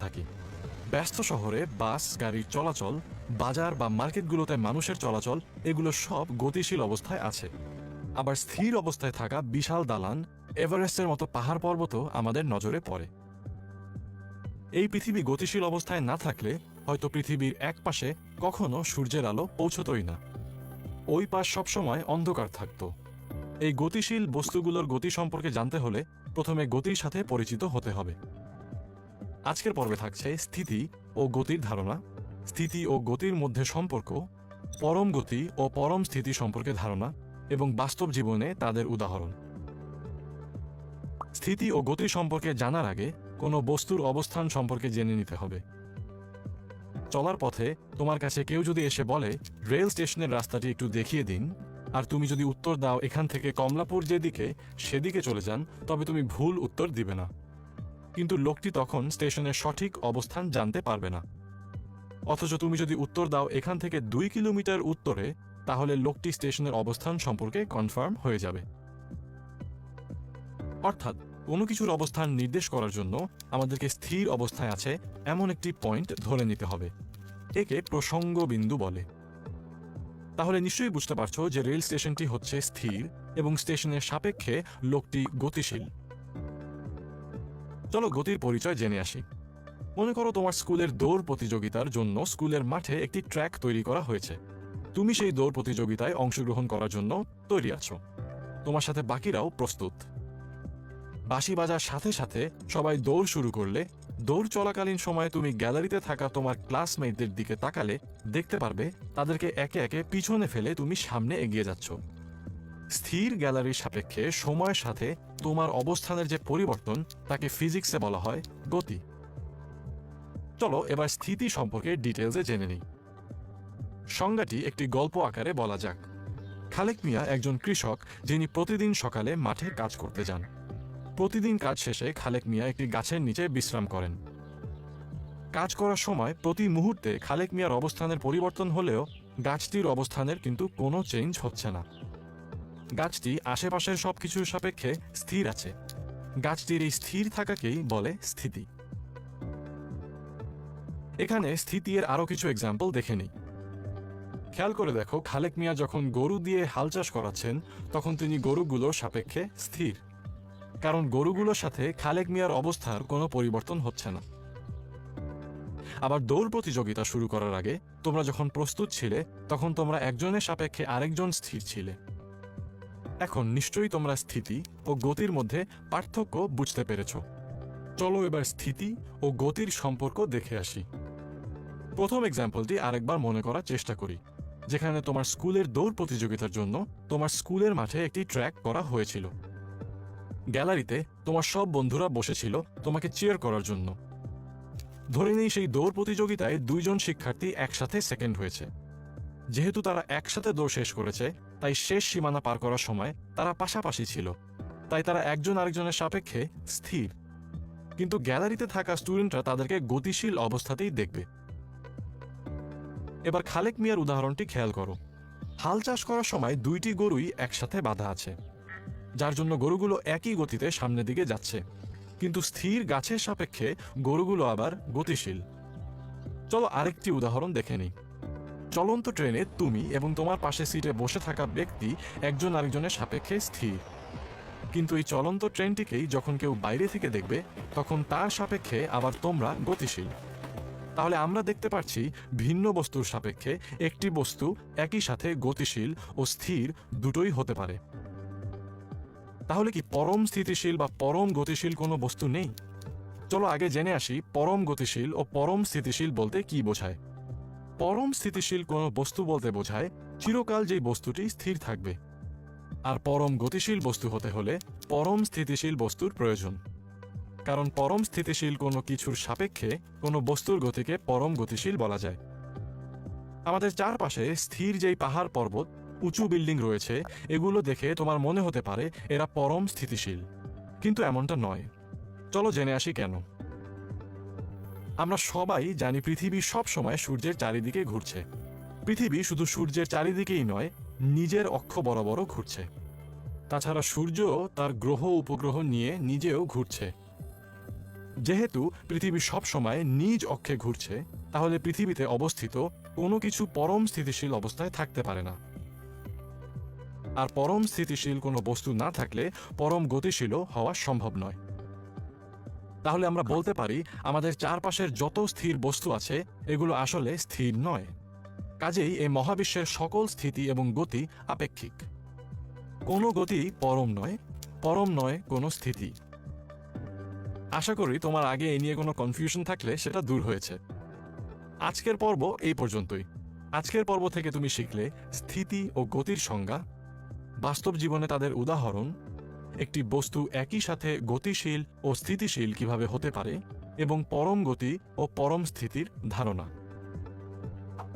থাকি। ব্যস্ত শহরে বাস, গাড়ির চলাচল, বাজার বা মার্কেটগুলোতে মানুষের চলাচল, এগুলো সব গতিশীল অবস্থায় আছে। আবার স্থির অবস্থায় থাকা বিশাল দালান, এভারেস্টের মতো পাহাড় পর্বতও আমাদের নজরে পড়ে। এই পৃথিবী গতিশীল অবস্থায় না থাকলে হয়তো পৃথিবীর এক পাশে কখনো সূর্যের আলো পৌঁছতই না, ওই পাশ সবসময় অন্ধকার থাকত। এই গতিশীল বস্তুগুলোর গতি সম্পর্কে জানতে হলে প্রথমে গতির সাথে পরিচিত হতে হবে। আজকের পর্বে থাকছে স্থিতি ও গতির ধারণা, স্থিতি ও গতির মধ্যে সম্পর্ক, পরম গতি ও পরম স্থিতি সম্পর্কে ধারণা এবং বাস্তব জীবনে তাদের উদাহরণ। স্থিতি ও গতি সম্পর্কে জানার আগে কোনো বস্তুর অবস্থান সম্পর্কে জেনে নিতে হবে। চলার পথে তোমার কাছে কেউ যদি এসে বলে রেল স্টেশনের রাস্তাটি একটু দেখিয়ে দিন, আর তুমি যদি উত্তর দাও এখান থেকে কমলাপুর যেদিকে সেদিকে চলে যান, তবে তুমি ভুল উত্তর দিবে না। কিন্তু লোকটি তখন স্টেশনের সঠিক অবস্থান জানতে পারবে না। অথচ তুমি যদি উত্তর দাও এখান থেকে 2 কিলোমিটার উত্তরে, তাহলে লোকটি স্টেশনের অবস্থান সম্পর্কে কনফার্ম হয়ে যাবে। অর্থাৎ কোনো কিছুর অবস্থান নির্দেশ করার জন্য আমাদেরকে স্থির অবস্থায় আছে এমন একটি পয়েন্ট ধরে নিতে হবে। একে প্রসঙ্গ বিন্দু বলে। তাহলে নিশ্চয়ই বুঝতে পারছো যে রেল স্টেশনটি হচ্ছে স্থির এবং স্টেশনের সাপেক্ষে লোকটি গতিশীল। চলো গতির পরিচয় জেনে আসি। মনে করো তোমার স্কুলের দৌড় প্রতিযোগিতার জন্য স্কুলের মাঠে একটি ট্র্যাক তৈরি করা হয়েছে। তুমি সেই দৌড় প্রতিযোগিতায় অংশগ্রহণ করার জন্য তৈরি আছো। তোমার সাথে বাকিরাও প্রস্তুত। বাঁশি বাজার সাথে সাথে সবাই দৌড় শুরু করলে, দৌড় চলাকালীন সময়ে তুমি গ্যালারিতে থাকা তোমার ক্লাসমেটদের দিকে তাকালে দেখতে পারবে তাদেরকে একে একে পিছনে ফেলে তুমি সামনে এগিয়ে যাচ্ছ। স্থির গ্যালারির সাপেক্ষে সময়ের সাথে তোমার অবস্থানের যে পরিবর্তন, তাকে ফিজিক্সে বলা হয় গতি। চলো এবার স্থিতি সম্পর্কে ডিটেলসে জেনে নিই। সংজ্ঞাটি একটি গল্প আকারে বলা যাক। খালেক মিয়া একজন কৃষক, যিনি প্রতিদিন সকালে মাঠে কাজ করতে যান। প্রতিদিন কাজ শেষে খালেক মিয়া একটি গাছের নিচে বিশ্রাম করেন। কাজ করার সময় প্রতি মুহূর্তে খালেক মিয়ার অবস্থানের পরিবর্তন হলেও গাছটির অবস্থানের কিন্তু কোনো চেঞ্জ হচ্ছে না। গাছটি আশেপাশের সবকিছুর সাপেক্ষে স্থির আছে। গাছটির এই স্থির থাকাকেই বলে স্থিতি। এখানে স্থিতি এর আরো কিছু এক্সাম্পল দেখে নিই। খেয়াল করে দেখো, খালেক মিয়া যখন গরু দিয়ে হাল চাষ করাচ্ছেন, তখন তিনি গরুগুলোর সাপেক্ষে স্থির, কারণ গরুগুলোর সাথে খালেক মিয়ার অবস্থার কোনো পরিবর্তন হচ্ছে না। আবার দৌড় প্রতিযোগিতা শুরু করার আগে তোমরা যখন প্রস্তুত ছিলে, তখন তোমরা একজনের সাপেক্ষে আরেকজন স্থির ছিলে। এখন নিশ্চয়ই তোমরা স্থিতি ও গতির মধ্যে পার্থক্য বুঝতে পেরেছ। চলো এবার স্থিতি ও গতির সম্পর্ক দেখে আসি। প্রথম এক্সাম্পলটি আরেকবার মনে করার চেষ্টা করি, যেখানে তোমার স্কুলের দৌড় প্রতিযোগিতার জন্য তোমার স্কুলের মাঠে একটি ট্র্যাক করা হয়েছিল। গ্যালারিতে তোমার সব বন্ধুরা বসেছিল তোমাকে চিয়ার করার জন্য। ধরে নেই সেই দৌড় প্রতিযোগিতায় 2 জন শিক্ষার্থী একসাথে সেকেন্ড হয়েছে। যেহেতু তারা একসাথে দৌড় শেষ করেছে, তাই শেষ সীমানা পার করার সময় তারা পাশাপাশি ছিল, তাই তারা একজন আরেকজনের সাপেক্ষে স্থির। কিন্তু গ্যালারিতে থাকা স্টুডেন্টরা তাদেরকে গতিশীল অবস্থাতেই দেখবে। এবার খালেক মিয়ার উদাহরণটি খেয়াল করো। হাল চাষ করার সময় 2টি গরুই একসাথে বাঁধা আছে, যার জন্য গরুগুলো একই গতিতে সামনের দিকে যাচ্ছে। কিন্তু স্থির গাছের সাপেক্ষে গরুগুলো আবার গতিশীল। চলো আরেকটি উদাহরণ দেখে নিই। চলন্ত ট্রেনে তুমি এবং তোমার পাশে সিটে বসে থাকা ব্যক্তি একজন আরেকজনের সাপেক্ষে স্থির, কিন্তু এই চলন্ত ট্রেনটিকেই যখন কেউ বাইরে থেকে দেখবে, তখন তার সাপেক্ষে আবার তোমরা গতিশীল। তাহলে আমরা দেখতে পাচ্ছি ভিন্ন বস্তুর সাপেক্ষে একটি বস্তু একই সাথে গতিশীল ও স্থির দুটোই হতে পারে। তাহলে কি পরম স্থিতিশীল বা পরম গতিশীল কোনো বস্তু নেই? চলো আগে জেনে আসি পরম গতিশীল ও পরম স্থিতিশীল বলতে কি বোঝায়। পরম স্থিতিশীল কোনো বস্তু বলতে বোঝায় চিরকাল যেই বস্তুটি স্থির থাকবে। আর পরম গতিশীল বস্তু হতে হলে পরম স্থিতিশীল বস্তুর প্রয়োজন, কারণ পরম স্থিতিশীল কোনো কিছুর সাপেক্ষে কোনো বস্তুর গতিকে পরম গতিশীল বলা যায়। আমাদের চারপাশে স্থির যেই পাহাড় পর্বত, উঁচু বিল্ডিং রয়েছে, এগুলো দেখে তোমার মনে হতে পারে এরা পরম স্থিতিশীল, কিন্তু এমনটা নয়। চলো জেনে আসি কেন। আমরা সবাই জানি পৃথিবী সব সময় সূর্যের চারিদিকে ঘুরছে। পৃথিবী শুধু সূর্যের চারিদিকেই নয়, নিজের অক্ষ বরাবরও ঘুরছে। তাছাড়া সূর্য তার গ্রহ উপগ্রহ নিয়ে নিজেও ঘুরছে। যেহেতু পৃথিবী সব সময় নিজ অক্ষে ঘুরছে, তাহলে পৃথিবীতে অবস্থিত কোনো কিছু পরম স্থিতিশীল অবস্থায় থাকতে পারে না। আর পরম স্থিতিশীল কোনো বস্তু না থাকলে পরম গতিশীলও হওয়া সম্ভব নয়। তাহলে আমরা বলতে পারি আমাদের চারপাশের যত স্থির বস্তু আছে এগুলো আসলে স্থির নয়। কাজেই এই মহাবিশ্বের সকল স্থিতি এবং গতি আপেক্ষিক। কোনো গতি পরম নয় কোনো স্থিতি। আশা করি তোমার আগে এই নিয়ে কোনো কনফিউশন থাকলে সেটা দূর হয়েছে। আজকের পর্ব এই পর্যন্তই। আজকের পর্ব থেকে তুমি শিখলে স্থিতি ও গতির সংজ্ঞা, বাস্তব জীবনে তাদের উদাহরণ, একটি বস্তু একই সাথে গতিশীল ও স্থিতিশীল কিভাবে হতে পারে, এবং পরম গতি ও পরম স্থিতির ধারণা।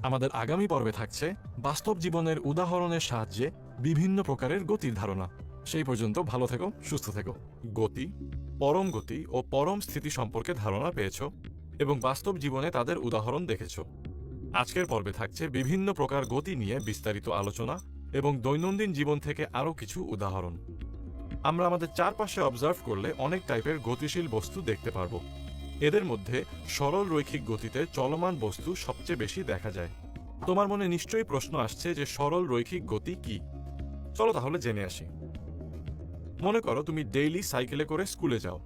আমাদের আগামী পর্বে থাকছে বাস্তব জীবনের উদাহরণের সাহায্যে বিভিন্ন প্রকারের গতির ধারণা। সেই পর্যন্ত ভালো থেকো, সুস্থ থেকো। গতি, পরম গতি ও পরম স্থিতি সম্পর্কে ধারণা পেয়েছো এবং বাস্তব জীবনে তাদের উদাহরণ দেখেছো। আজকের পর্বে থাকছে বিভিন্ন প্রকার গতি নিয়ে বিস্তারিত আলোচনা এবং দৈনন্দিন জীবন থেকে আরও কিছু উদাহরণ। আমরা আমাদের চারপাশে অবজার্ভ করলে অনেক টাইপের গতিশীল বস্তু দেখতে পারবো। এদের মধ্যে সরল রৈখিক গতিতে চলমান বস্তু সবচেয়ে বেশি দেখা যায়। তোমার মনে নিশ্চয়ই প্রশ্ন আসছে যে সরল রৈখিক গতি কি? চলো তাহলে জেনে আসি। মনে করো তুমি ডেইলি সাইকেলে করে স্কুলে যাও।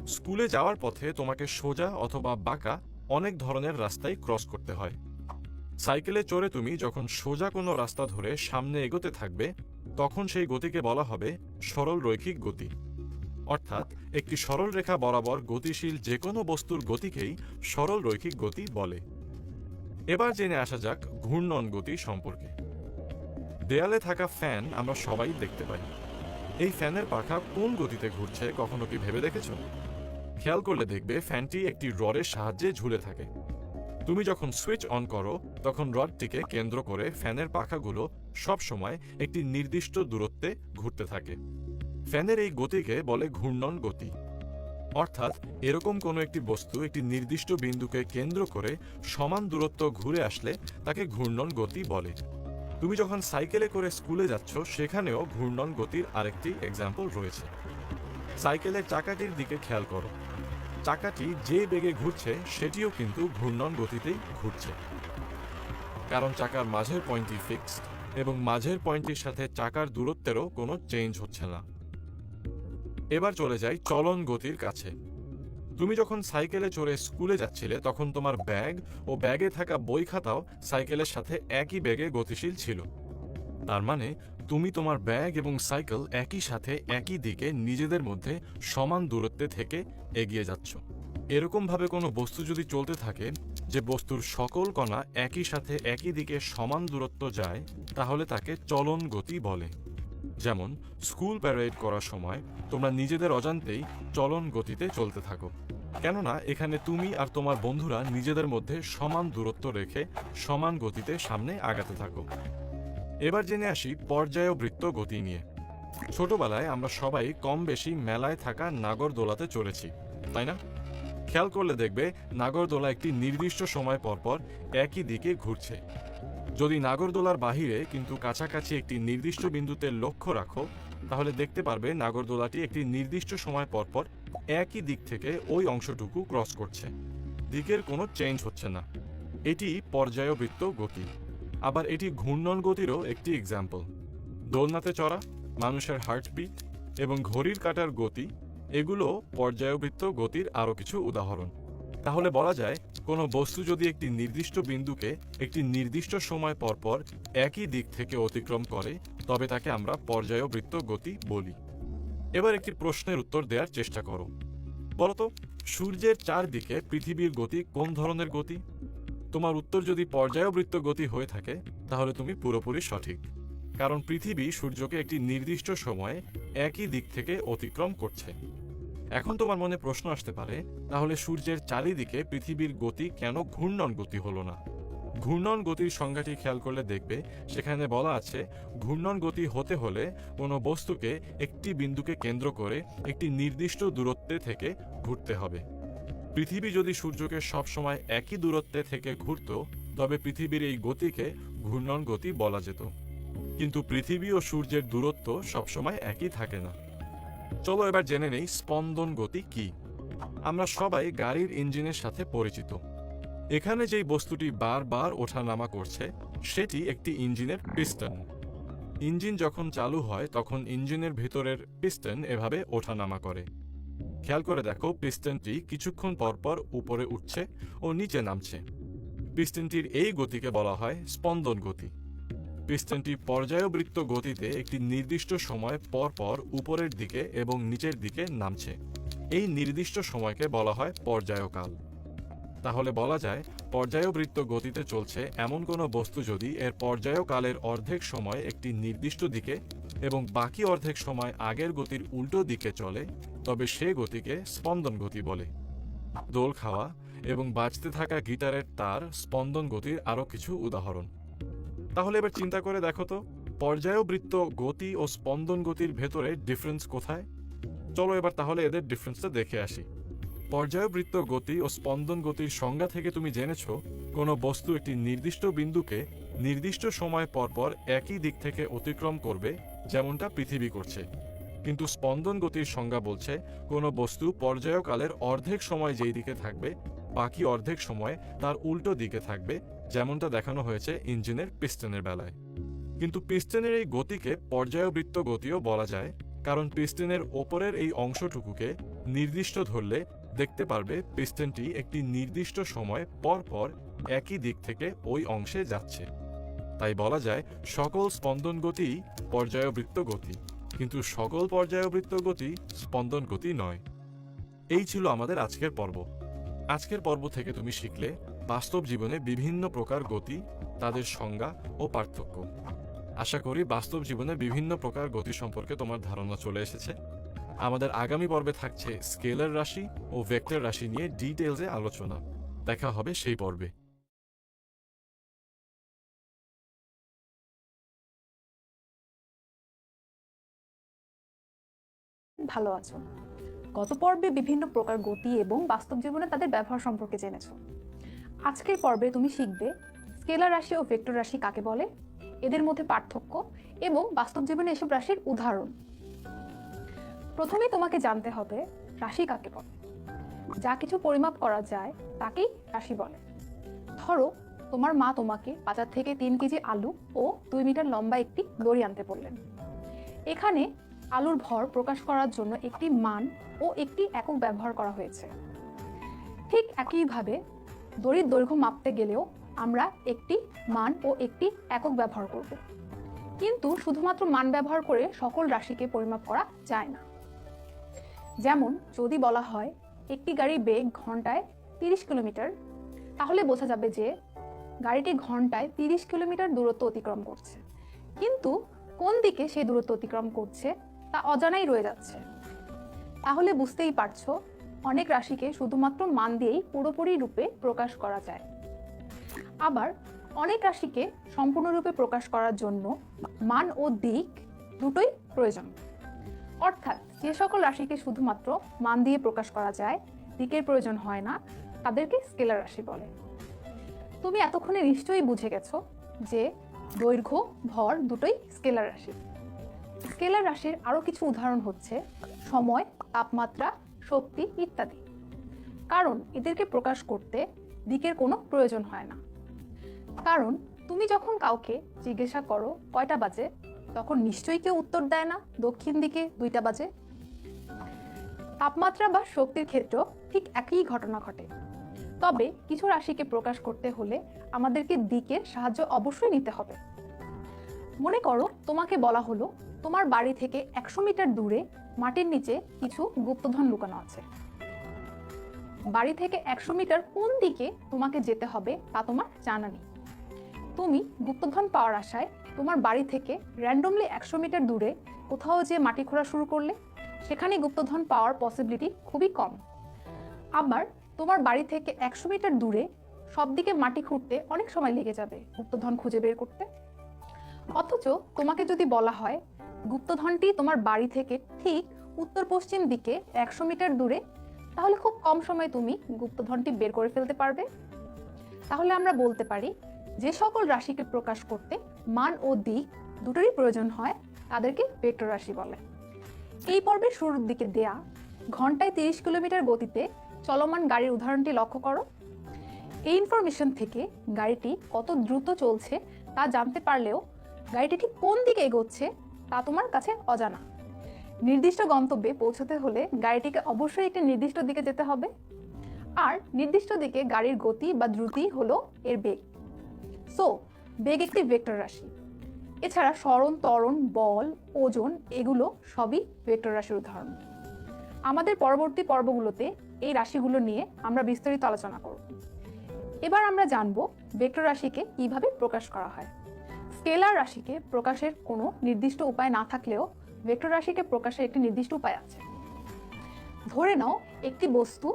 স্কুলে যাওয়ার পথে তোমাকে সোজা অথবা বাঁকা অনেক ধরনের রাস্তায় ক্রস করতে হয়। সাইকেলে চড়ে তুমি যখন সোজা কোনো রাস্তা ধরে সামনে এগোতে থাকবে, তখন সেই গতিকে বলা হবে সরল রৈখিক গতি। অর্থাৎ একটি সরল রেখা বরাবর গতিশীল যে কোনো বস্তুর গতিকেই সরল রৈখিক গতি বলে। এবার জেনে আসা যাক ঘূর্ণন গতি সম্পর্কে। দেয়ালে থাকা ফ্যান আমরা সবাই দেখতে পাই। এই ফ্যানের পাখা কোন গতিতে ঘুরছে কখনো কি ভেবে দেখেছ? খেয়াল করলে দেখবে ফ্যানটি একটি রডের সাহায্যে ঝুলে থাকে। তুমি যখন সুইচ অন করো তখন রডটিকে কেন্দ্র করে ফ্যানের পাখাগুলো সব সময় একটি নির্দিষ্ট দূরত্বে ঘুরতে থাকে। ফ্যানের এই গতিকে বলে ঘূর্ণন গতি। অর্থাৎ এরকম কোনো একটি বস্তু একটি নির্দিষ্ট বিন্দুকে কেন্দ্র করে সমান দূরত্ব ঘুরে আসলে তাকে ঘূর্ণন গতি বলে। তুমি যখন সাইকেলে করে স্কুলে যাচ্ছ সেখানেও ঘূর্ণন গতির আরেকটি এক্সাম্পল রয়েছে। সাইকেলের চাকাটির দিকে খেয়াল করো। চাকাটি যে বেগে ঘুরছে সেটিও কিন্তু ঘূর্ণন গতিতেই ঘুরছে, কারণ চাকার মাঝের পয়েন্টটি ফিক্সড এবং মাঝের পয়েন্টটির সাথে চাকার দূরত্বেরও কোনো চেঞ্জ হচ্ছে না। এবার চলে যাই চলন গতির কাছে। তুমি যখন সাইকেলে চড়ে স্কুলে যাচ্ছিলে তখন তোমার ব্যাগ ও ব্যাগে থাকা বই খাতাও সাইকেলের সাথে একই বেগে গতিশীল ছিল। তার মানে তুমি তোমার ব্যাগ এবং সাইকেল একই সাথে একই দিকে নিজেদের মধ্যে সমান দূরত্বে থেকে এগিয়ে যাচ্ছ। এরকমভাবে কোনো বস্তু যদি চলতে থাকে যে বস্তুর সকল কণা একই সাথে একই দিকে সমান দূরত্ব যায়, তাহলে তাকে চলন গতি বলে। যেমন স্কুল প্যারেড করার সময় তোমরা নিজেদের অজান্তেই চলন গতিতে চলতে থাকো, কেননা এখানে তুমি আর তোমার বন্ধুরা নিজেদের মধ্যে সমান দূরত্ব রেখে সমান গতিতে সামনে আগাতে থাকো। এবার জেনে আসি পর্যায়বৃত্ত গতি নিয়ে। ছোটবেলায় আমরা সবাই কম বেশি মেলায় থাকা নাগরদোলাতে চড়েছি, তাই না? খেয়াল করলে দেখবে নাগরদোলা একটি নির্দিষ্ট সময় পরপর একই দিকে ঘুরছে। যদি নাগরদোলার বাহিরে কিন্তু কাছাকাছি একটি নির্দিষ্ট বিন্দুতে লক্ষ্য রাখো, তাহলে দেখতে পারবে নাগরদোলাটি একটি নির্দিষ্ট সময় পরপর একই দিক থেকে ওই অংশটুকু ক্রস করছে, দিকের কোনো চেঞ্জ হচ্ছে না। এটি পর্যায়বৃত্ত গতি। আবার এটি ঘূর্ণন গতিরও একটি এক্সাম্পল। দোলনাতে চড়া, মানুষের হার্টবিট এবং ঘড়ির কাঁটার গতি এগুলো পর্যায়বৃত্ত গতির আরও কিছু উদাহরণ। তাহলে বলা যায় কোনো বস্তু যদি একটি নির্দিষ্ট বিন্দুকে একটি নির্দিষ্ট সময় পরপর একই দিক থেকে অতিক্রম করে তবে তাকে আমরা পর্যায়বৃত্ত গতি বলি। এবার একটি প্রশ্নের উত্তর দেওয়ার চেষ্টা করো। বলতো, সূর্যের চারদিকে পৃথিবীর গতি কোন ধরনের গতি? তোমার উত্তর যদি পর্যায়বৃত্ত গতি হয়ে থাকে তাহলে তুমি পুরোপুরি সঠিক, কারণ পৃথিবী সূর্যকে একটি নির্দিষ্ট সময়ে একই দিক থেকে অতিক্রম করছে। এখন তোমার মনে প্রশ্ন আসতে পারে, তাহলে সূর্যের চারিদিকে পৃথিবীর গতি কেন ঘূর্ণন গতি হলো না? ঘূর্ণন গতির সংজ্ঞাটি খেয়াল করলে দেখবে সেখানে বলা আছে ঘূর্ণন গতি হতে হলে কোনো বস্তুকে একটি বিন্দুকে কেন্দ্র করে একটি নির্দিষ্ট দূরত্বে থেকে ঘুরতে হবে। পৃথিবী যদি সূর্যকে সবসময় একই দূরত্বে থেকে ঘুরত তবে পৃথিবীর এই গতিকে ঘূর্ণন গতি বলা যেত। কিন্তু পৃথিবী ও সূর্যের দূরত্ব সবসময় একই থাকে না। চলো এবার জেনে নেই স্পন্দন গতি কি। আমরা সবাই গাড়ির ইঞ্জিনের সাথে পরিচিত। এখানে যেই বস্তুটি বারবার ওঠানামা করছে সেটি একটি ইঞ্জিনের পিস্টন। ইঞ্জিন যখন চালু হয় তখন ইঞ্জিনের ভিতরের পিস্টন এভাবে ওঠানামা করে। খেয়াল করে দেখো, পিস্টনটি কিছুক্ষণ পরপর উপরে উঠছে ও নিচে নামছে। পিস্টনটির এই গতিকে বলা হয় স্পন্দন গতি। পিস্টনটি পর্যায়বৃত্ত গতিতে একটি নির্দিষ্ট সময় পর পর উপরের দিকে এবং নিচের দিকে নামছে। এই নির্দিষ্ট সময়কে বলা হয় পর্যায়কাল। তাহলে বলা যায়, পর্যায়বৃত্ত গতিতে চলছে এমন কোনো বস্তু যদি এর পর্যায়কালের অর্ধেক সময় একটি নির্দিষ্ট দিকে এবং বাকি অর্ধেক সময় আগের গতির উল্টো দিকে চলে, তবে সে গতিকে স্পন্দন গতি বলে। দোল খাওয়া এবং বাজতে থাকা গিটারের তার স্পন্দন গতির আরও কিছু উদাহরণ। তাহলে এবার চিন্তা করে দেখো তো, পর্যায়বৃত্ত গতি ও স্পন্দন গতির ভেতরে ডিফারেন্স কোথায়? চলো এবার তাহলে এদের ডিফারেন্সটা দেখে আসি। পর্যায়বৃত্ত গতি ও স্পন্দন গতির সংজ্ঞা থেকে তুমি জেনেছো, কোনো বস্তু একটি নির্দিষ্ট বিন্দুকে নির্দিষ্ট সময় পরপর একই দিক থেকে অতিক্রম করবে, যেমনটা পৃথিবী করছে। কিন্তু স্পন্দন গতির সংজ্ঞা বলছে কোনো বস্তু পর্যায়কালের অর্ধেক সময় যেই দিকে থাকবে, বাকি অর্ধেক সময় তার উল্টো দিকে থাকবে, যেমনটা দেখানো হয়েছে ইঞ্জিনের পিস্টনের বেলায়। কিন্তু পিস্টনের এই গতিকে পর্যায়বৃত্ত গতিও বলা যায়, কারণ পিস্টনের ওপরের এই অংশটুকুকে নির্দিষ্ট ধরলে দেখতে পারবে পিস্টনটি একটি নির্দিষ্ট সময় পর পর একই দিক থেকে ওই অংশে যাচ্ছে। তাই বলা যায় সকল স্পন্দন গতি পর্যায়বৃত্ত গতি, কিন্তু সকল পর্যায়বৃত্ত গতি স্পন্দন গতি নয়। এই ছিল আমাদের আজকের পর্ব। আজকের পর্ব থেকে তুমি শিখলে বাস্তব জীবনে বিভিন্ন প্রকার গতি, তাদের সংজ্ঞা ও পার্থক্য। আশা করি বাস্তব জীবনে বিভিন্ন প্রকার গতি সম্পর্কে তোমার ধারণা চলে এসেছে। আমাদের আগামী পর্বে থাকছে স্কেলার রাশি ও ভেক্টর রাশি নিয়ে ডিটেলসে আলোচনা। দেখা হবে সেই পর্বে। ভালো আছো? গত পর্বে বিভিন্ন প্রকার গতি এবং বাস্তব জীবনে তাদের ব্যবহার সম্পর্কে জেনেছো। আজকের পর্বে তুমি শিখবে স্কেলার রাশি ও ভেক্টর রাশি কাকে বলে, এদের মধ্যে পার্থক্য এবং বাস্তব জীবনে এসব রাশির উদাহরণ। প্রথমেই তোমাকে জানতে হবে রাশি কাকে বলে। যা কিছু পরিমাপ করা যায় তাকেই রাশি বলে। ধরো, তোমার মা তোমাকে বাজার থেকে 3 কেজি আলু ও 2 মিটার লম্বা একটি দড়ি আনতে বললেন। এখানে আলুর ভর প্রকাশ করার জন্য একটি মান ও একটি একক ব্যবহার করা হয়েছে। ঠিক একইভাবে দড়ির দৈর্ঘ্য মাপতে গেলেও আমরা একটি মান ও একটি একক ব্যবহার করব। কিন্তু শুধুমাত্র মান ব্যবহার করে সকল রাশিকে পরিমাপ করা যায় না। যেমন যদি বলা হয় একটি গাড়ির বেগ ঘন্টায় 30 কিলোমিটার, তাহলে বোঝা যাবে যে গাড়িটি ঘন্টায় 30 কিলোমিটার দূরত্ব অতিক্রম করছে, কিন্তু কোন দিকে সেই দূরত্ব অতিক্রম করছে তা অজানাই রয়ে যাচ্ছে। তাহলে বুঝতেই পারছো, অনেক রাশিকে শুধুমাত্র মান দিয়েই পুরোপুরি রূপে প্রকাশ করা যায়। আবার অনেক রাশিকে সম্পূর্ণরূপে প্রকাশ করার জন্য মান ও দিক দুটোই প্রয়োজন। অর্থাৎ যে সকল রাশিকে শুধুমাত্র মান দিয়ে প্রকাশ করা যায়, দিকের প্রয়োজন হয় না, তাদেরকে স্কেলার রাশি বলে। তুমি এতক্ষণে নিশ্চয়ই বুঝে গেছো যে দৈর্ঘ্য, ভর দুটোই স্কেলার রাশি। স্কেলার রাশির আরো কিছু উদাহরণ হচ্ছে সময়, তাপমাত্রা, শক্তি ইত্যাদি। কারণ এদেরকে প্রকাশ করতে দিকের কোনো প্রয়োজন হয় না। কারণ তুমি যখন কাউকে জিজ্ঞাসা করো কয়টা বাজে, তখন নিশ্চয়ই কেউ উত্তর দেয় না দক্ষিণ দিকে 2টা বাজে। তাপমাত্রা বা শক্তির ক্ষেত্রেও ঠিক একই ঘটনা ঘটে। তবে কিছু রাশিকে প্রকাশ করতে হলে আমাদেরকে দিকের সাহায্য অবশ্যই নিতে হবে। মনে করো তোমাকে বলা হলো তোমার বাড়ি থেকে 100 মিটার দূরে মাটির নিচে কিছু গুপ্তধন লুকানো আছে। বাড়ি থেকে 100 মিটার কোন দিকে তোমাকে যেতে হবে তা তোমার জানা নেই। তুমি গুপ্তধন পাওয়ার আশায় তোমার বাড়ি থেকে র্যান্ডমলি 100 মিটার দূরে কোথাও যে মাটি খোঁড়া শুরু করলে, সেখানে গুপ্তধন পাওয়ার পসিবিলিটি খুবই কম। আবার তোমার বাড়ি থেকে 100 মিটার দূরে সব দিকে মাটি খুঁড়তে অনেক সময় লেগে যাবে গুপ্তধন খুঁজে বের করতে। অথচ তোমাকে যদি বলা হয় গুপ্তধনটি তোমার বাড়ি থেকে ঠিক উত্তর পশ্চিম দিকে 100 মিটার দূরে, তাহলে খুব কম সময়ে তুমি গুপ্তধনটি বের করে ফেলতে পারবে। তাহলে আমরা বলতে পারি যে সকল রাশিকে প্রকাশ করতে মান ও দিক দুটোরই প্রয়োজন হয়, তাদেরকে ভেক্টর রাশি বলে। এই পর্বের শুরুর দিকে দেয়া ঘন্টায় 30 কিলোমিটার গতিতে চলমান গাড়ির উদাহরণটি লক্ষ্য করো। এই ইনফরমেশন থেকে গাড়িটি কত দ্রুত চলছে তা জানতে পারলেও গাড়িটি ঠিক কোন দিকে এগোচ্ছে তা তোমার কাছে অজানা। নির্দিষ্ট গন্তব্যে পৌঁছতে হলে গাড়িটিকে অবশ্যই একটি নির্দিষ্ট দিকে যেতে হবে, আর নির্দিষ্ট দিকে গাড়ির গতি বা দ্রুতি হলো এর বেগ। সো বেগ একটি ভেক্টর রাশি। এছাড়া সরণ, ত্বরণ, বল, ওজন এগুলো সবই ভেক্টর রাশির উদাহরণ। আমাদের পরবর্তী পর্বগুলোতে এই রাশিগুলো নিয়ে আমরা বিস্তারিত আলোচনা করব। এবার আমরা জানব ভেক্টর রাশিকে কিভাবে প্রকাশ করা হয়। স্কেলার রাশিকে প্রকাশের কোনো নির্দিষ্ট উপায় না থাকলেও ভেক্টর রাশিকে প্রকাশের একটি নির্দিষ্ট উপায় আছে। ধরে নাও একটি বস্তু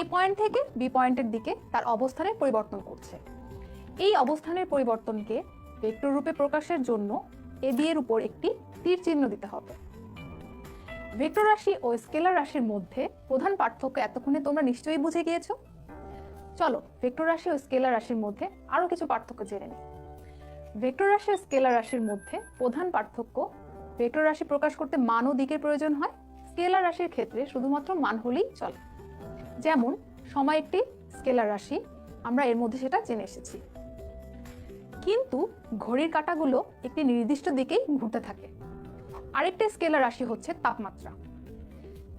এ পয়েন্ট থেকে বি পয়েন্টের দিকে তার অবস্থানের পরিবর্তন করছে। এই অবস্থানের পরিবর্তনকে ভেক্টর রূপে প্রকাশের জন্য এ বি এর উপর একটি তীর চিহ্ন দিতে হবে। ভেক্টর রাশি ও স্কেলার রাশির মধ্যে প্রধান পার্থক্য এতক্ষণে তোমরা নিশ্চয়ই বুঝে গিয়েছো। চলো ভেক্টর রাশি ও স্কেলার রাশির মধ্যে আরো কিছু পার্থক্য জেনে নিই। ভেক্টর রাশি ও স্কেলার রাশির মধ্যে প্রধান পার্থক্য, ভেক্টর রাশি প্রকাশ করতে মান ও দিকের প্রয়োজন হয়, স্কেলার রাশির ক্ষেত্রে শুধুমাত্র মান হলেই চলে। যেমন সময় একটি স্কেলার রাশি, আমরা এর মধ্যে সেটা জেনে এসেছি। কিন্তু ঘড়ির কাঁটাগুলো একটি নির্দিষ্ট দিকেই ঘুরতে থাকে। আরেকটি স্কেলার রাশি হচ্ছে তাপমাত্রা।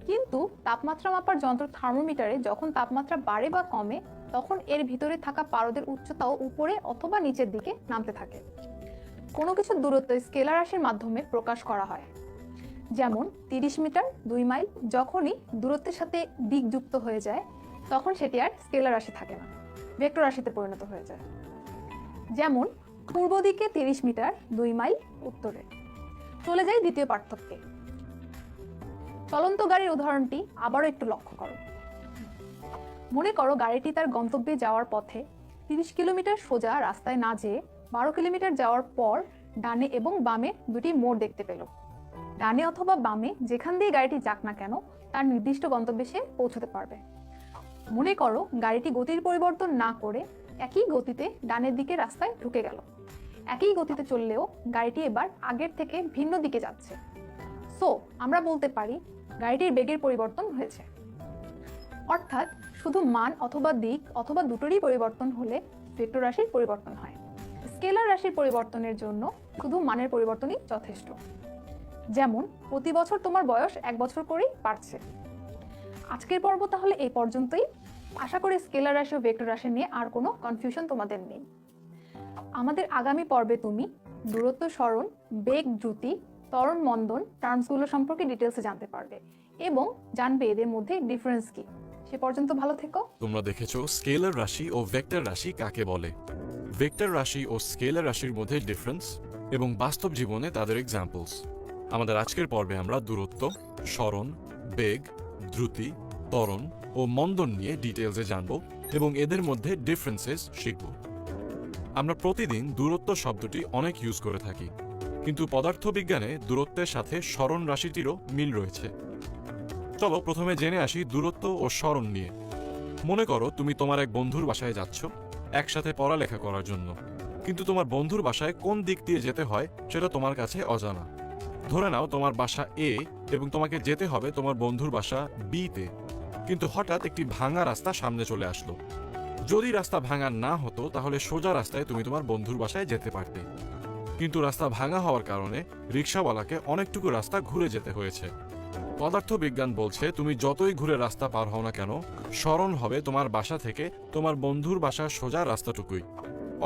কিন্তু তাপমাত্রা মাপার যন্ত্র থার্মোমিটারে যখন তাপমাত্রা বাড়ে বা কমে তখন এর ভিতরে থাকা পারদের উচ্চতাও উপরে অথবা নিচের দিকে নামতে থাকে। কোনো কিছু দূরত্ব স্কেলার রাশির মাধ্যমে প্রকাশ করা হয়। যেমন 30 মিটার 2 মাইল যখনই দূরত্বের সাথে দিক যুক্ত হয়ে যায় তখন সেটি আর স্কেলার রাশি থাকে না, ভেক্টর রাশিতে পরিণত হয়ে যায়। যেমন পূর্ব দিকে 30 মিটার 2 মাইল উত্তরে। চলে যাই দ্বিতীয় পার্থক্যে। চলন্ত গাড়ির উদাহরণটি আবারও একটু লক্ষ্য করো। মনে করো গাড়িটি তার গন্তব্যে যাওয়ার পথে 30 কিলোমিটার সোজা রাস্তায় না যেয়ে 12 কিলোমিটার যাওয়ার পর ডানে এবং বামে দুটি মোড় দেখতে পেল। ডানে অথবা বামে যেখান দিয়ে গাড়িটি যাক না কেন তার নির্দিষ্ট গন্তব্যে সে পৌঁছতে পারবে। মনে করো গাড়িটি গতির পরিবর্তন না করে একই গতিতে ডানের দিকে রাস্তায় ঢুকে গেল। একই গতিতে চললেও গাড়িটি এবার আগের থেকে ভিন্ন দিকে যাচ্ছে। সো আমরা বলতে পারি গাড়িটির বেগের পরিবর্তন হয়েছে। অর্থাৎ শুধু মান অথবা দিক অথবা দুটোরই পরিবর্তন হলে ভেক্টর রাশির পরিবর্তন হয়। স্কেলার রাশির পরিবর্তনের জন্য শুধু মানের পরিবর্তনই যথেষ্ট। যেমন প্রতি বছর তোমার বয়স 1 বছর করেই বাড়ছে। আজকের পর্ব তাহলে এই পর্যন্তই। আশা করি স্কেলার রাশি ও ভেক্টর রাশি নিয়ে আর কোনো কনফিউশন তোমাদের নেই। আমাদের আগামী পর্বে তুমি দূরত্ব, সরণ, বেগ, দ্রুতি, ত্বরণ, মন্দন টার্মসগুলো সম্পর্কে ডিটেলসে জানতে পারবে এবং জানবে এদের মধ্যে ডিফারেন্স কি। সে পর্যন্ত ভালো থেকো। তোমরা দেখেছো স্কেলার রাশি ও ভেক্টর রাশি কাকে বলে, ভেক্টর রাশি ও স্কেলার রাশির মধ্যে ডিফারেন্স এবং বাস্তব জীবনে তাদের এক্সাম্পলস। আমাদের আজকের পর্বে আমরা দূরত্ব, সরণ, বেগ, দ্রুতি, ত্বরণ ও মন্দন নিয়ে ডিটেলসে জানব এবং এদের মধ্যে ডিফারেন্সেস শিখব। আমরা প্রতিদিন দূরত্ব শব্দটি অনেক ইউজ করে থাকি, কিন্তু পদার্থবিজ্ঞানে দূরত্বের সাথে সরণ রাশিটিরও মিল রয়েছে। চলো প্রথমে জেনে আসি দূরত্ব ও সরণ নিয়ে। মনে করো তুমি তোমার এক বন্ধুর বাসায় যাচ্ছ একসাথে পড়ালেখা করার জন্য, কিন্তু তোমার বন্ধুর বাসায় কোন দিক দিয়ে যেতে হয় সেটা তোমার কাছে অজানা। ধরে নাও তোমার বাসা এ এবং তোমাকে যেতে হবে তোমার বন্ধুর বাসা বি তে, কিন্তু হঠাৎ একটি ভাঙা রাস্তা সামনে চলে আসলো। যদি রাস্তা ভাঙা না হতো তাহলে সোজা রাস্তায় তুমি তোমার বন্ধুর বাসায় যেতে পারতে, কিন্তু রাস্তা ভাঙা হওয়ার কারণে রিকশাওয়ালাকে অনেকটুকু রাস্তা ঘুরে যেতে হয়েছে। পদার্থবিজ্ঞান বলছে তুমি যতই ঘুরে রাস্তা পার হও না কেন, সরণ হবে তোমার বাসা থেকে তোমার বন্ধুর বাসার সোজা রাস্তাটুকুই।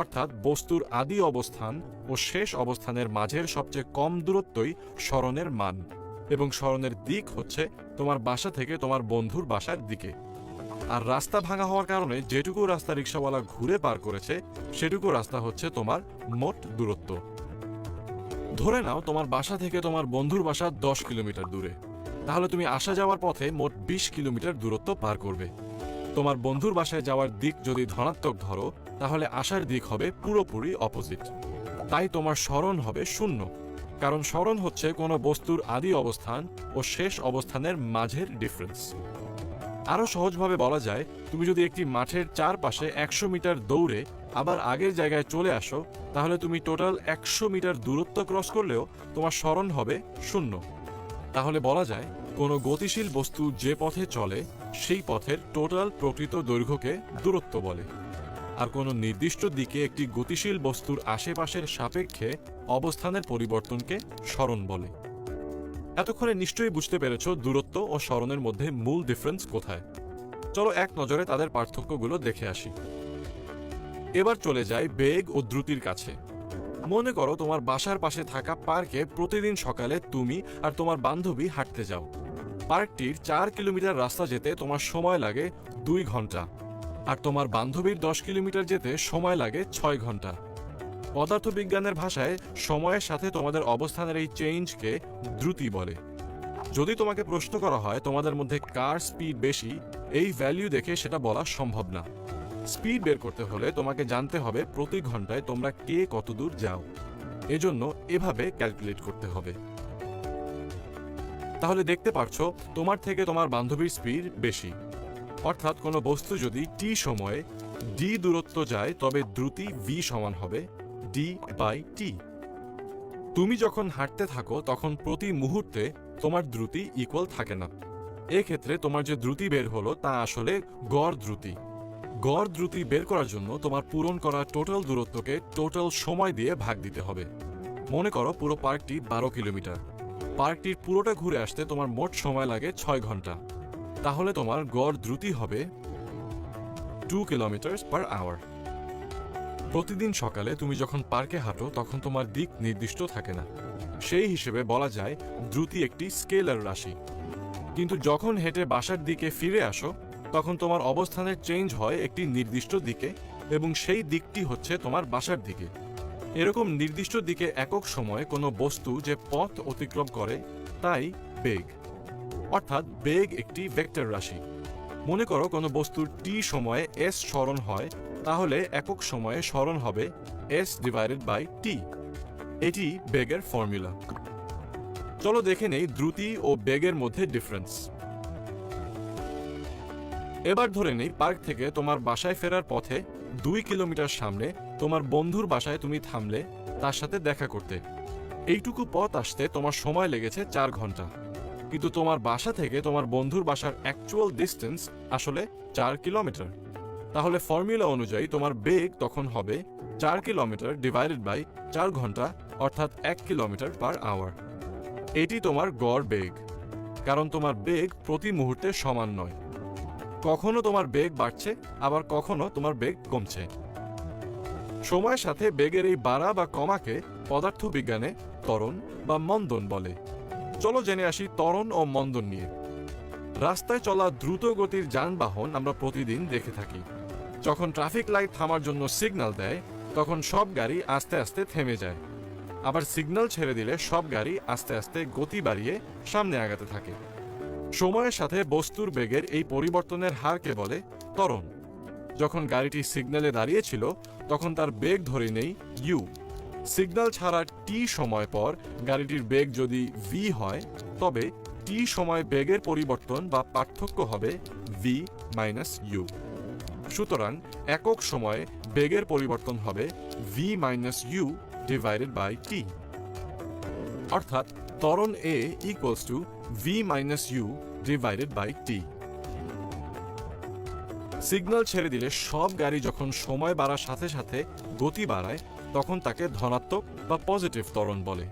অর্থাৎ বস্তুর আদি অবস্থান ও শেষ অবস্থানের মাঝের সবচেয়ে কম দূরত্বই সরণের মান, এবং সরণের দিক হচ্ছে তোমার বাসা থেকে তোমার বন্ধুর বাসার দিকে। আর রাস্তা ভাঙা হওয়ার কারণে যেটুকু রাস্তা রিকশাওয়ালা ঘুরে পার করেছে সেটুকু রাস্তা হচ্ছে তোমার মোট দূরত্ব। ধরে নাও তোমার বাসা থেকে তোমার বন্ধুর বাসা 10 কিলোমিটার দূরে, তাহলে তুমি আসা যাওয়ার পথে মোট 20 কিলোমিটার দূরত্ব পার করবে। তোমার বন্ধুর বাসায় যাওয়ার দিক যদি ধনাত্মক ধরো তাহলে আসার দিক হবে পুরোপুরি অপোজিট। তাই তোমার সরণ হবে 0, কারণ সরণ হচ্ছে কোনো বস্তুর আদি অবস্থান ও শেষ অবস্থানের মাঝের ডিফারেন্স। আরো সহজভাবে বলা যায়, তুমি যদি একটি মাঠের চারপাশে 100 মিটার দৌড়ে আবার আগের জায়গায় চলে আসো তাহলে তুমি টোটাল 100 মিটার দূরত্ব ক্রস করলেও তোমার সরণ হবে 0। তাহলে বলা যায় কোনো গতিশীল বস্তু যে পথে চলে সেই পথের টোটাল প্রকৃত দৈর্ঘ্যকে দূরত্ব বলে। আর কোনো নির্দিষ্ট দিকে একটি গতিশীল বস্তুর আশেপাশের সাপেক্ষে অবস্থানের পরিবর্তনকে সরণ বলে। এতক্ষণে নিশ্চয়ই বুঝতে পেরেছ দূরত্ব ও সরণের মধ্যে মূল ডিফারেন্স কোথায়। চলো এক নজরে তাদের পার্থক্যগুলো দেখে আসি। এবার চলে যাই বেগ ও দ্রুতির কাছে। মনে করো তোমার বাসার পাশে থাকা পার্কে প্রতিদিন সকালে তুমি আর তোমার বান্ধবী হাঁটতে যাও। পার্কটির 4 কিলোমিটার রাস্তা যেতে তোমার সময় লাগে 2 ঘন্টা, আর তোমার বান্ধবীর 10 কিলোমিটার যেতে সময় লাগে 6 ঘন্টা। পদার্থবিজ্ঞানের ভাষায় সময়ের সাথে তোমাদের অবস্থানের এই চেঞ্জকে দ্রুতি বলে। যদি তোমাকে প্রশ্ন করা হয় তোমাদের মধ্যে কার স্পিড বেশি, এই ভ্যালু দেখে সেটা বলা সম্ভব না। স্পিড বের করতে হলে তোমাকে জানতে হবে প্রতি ঘন্টায় তোমরা কে কতদূর যাও। এজন্য এভাবে ক্যালকুলেট করতে হবে। তাহলে দেখতে পারছো তোমার থেকে তোমার বান্ধবীর স্পিড বেশি। অর্থাৎ কোনো বস্তু যদি টি সময়ে ডি দূরত্ব যায় তবে দ্রুতি ভি সমান হবে d/t। তুমি যখন হাঁটতে থাকো তখন প্রতি মুহূর্তে তোমার দ্রুতি ইকুয়াল থাকে না। এক্ষেত্রে তোমার যে দ্রুতি বের হলো তা আসলে গড় দ্রুতি। গড় দ্রুতি বের করার জন্য তোমার পূরণ করা টোটাল দূরত্বকে টোটাল সময় দিয়ে ভাগ দিতে হবে। মনে করো পুরো পার্কটি 12 কিলোমিটার। পার্কটির পুরোটা ঘুরে আসতে তোমার মোট সময় লাগে 6 ঘন্টা। তাহলে তোমার গড় দ্রুতি হবে 2 কিলোমিটার/আওয়ার। প্রতিদিন সকালে তুমি যখন পার্কে হাঁটো তখন তোমার দিক নির্দিষ্ট থাকে না। সেই হিসেবে বলা যায় দ্রুতি একটি স্কেলার রাশি। কিন্তু যখন হেঁটে বাসার দিকে ফিরে আসো তখন তোমার অবস্থানের চেঞ্জ হয় একটি নির্দিষ্ট দিকে, এবং সেই দিকটি হচ্ছে তোমার বাসার দিকে। এরকম নির্দিষ্ট দিকে একক সময়ে কোনো বস্তু যে পথ অতিক্রম করে তাই বেগ। অর্থাৎ বেগ একটি ভেক্টর রাশি। মনে করো কোনো বস্তুর টি সময়ে এস সরণ হয়, তাহলে একক সময়ে সরণ হবে s/t। এটি বেগের ফর্মুলা। চলো দেখে নেই দ্রুতি ও বেগের মধ্যে ডিফারেন্স। এবার ধরে নেই পার্ক থেকে তোমার বাসায় ফেরার পথে 2 কিলোমিটার সামনে তোমার বন্ধুর বাসায় তুমি থামলে তার সাথে দেখা করতে। এইটুকু পথ আসতে তোমার সময় লেগেছে 4 ঘন্টা। কিন্তু তোমার বাসা থেকে তোমার বন্ধুর বাসার অ্যাকচুয়াল ডিস্টেন্স আসলে 4 কিলোমিটার। তাহলে ফর্মুলা অনুযায়ী তোমার বেগ তখন হবে 4 কিলোমিটার / 4 ঘন্টা, অর্থাৎ 1 কিলোমিটার/আওয়ার। এটি তোমার গড় বেগ, কারণ তোমার বেগ প্রতি মুহূর্তে সমান নয়। কখনো তোমার বেগ বাড়ছে, আবার কখনো তোমার বেগ কমছে। সময়ের সাথে বেগের এই বাড়া বা কমাকে পদার্থবিজ্ঞানে ত্বরণ বা মন্দন বলে। চলো জেনে আসি ত্বরণ ও মন্দন নিয়ে। রাস্তায় চলা দ্রুত গতির যানবাহন আমরা প্রতিদিন দেখে থাকি। যখন ট্রাফিক লাইট থামার জন্য সিগন্যাল দেয় তখন সব গাড়ি আস্তে আস্তে থেমে যায়। আবার সিগন্যাল ছেড়ে দিলে সব গাড়ি আস্তে আস্তে গতি বাড়িয়ে সামনে আগাতে থাকে। সময়ের সাথে বস্তুর বেগের এই পরিবর্তনের হারকে বলে ত্বরণ। যখন গাড়িটি সিগন্যালে দাঁড়িয়েছিল তখন তার বেগ ধরে নেই u। সিগন্যাল ছাড়ার টি সময় পর গাড়িটির বেগ যদি v হয় তবে টি সময় বেগের পরিবর্তন বা পার্থক্য হবে v - u। সুতরাং একক সময়ে বেগের পরিবর্তন হবে v - u/t। অর্থাৎ ত্বরণ a = v - u/t। সিগন্যাল ছেড়ে দিলে সব গাড়ি যখন সময় বাড়ার সাথে সাথে গতি বাড়ায় তখন তাকে ধনাত্মক বা পজিটিভ ত্বরণ বলে।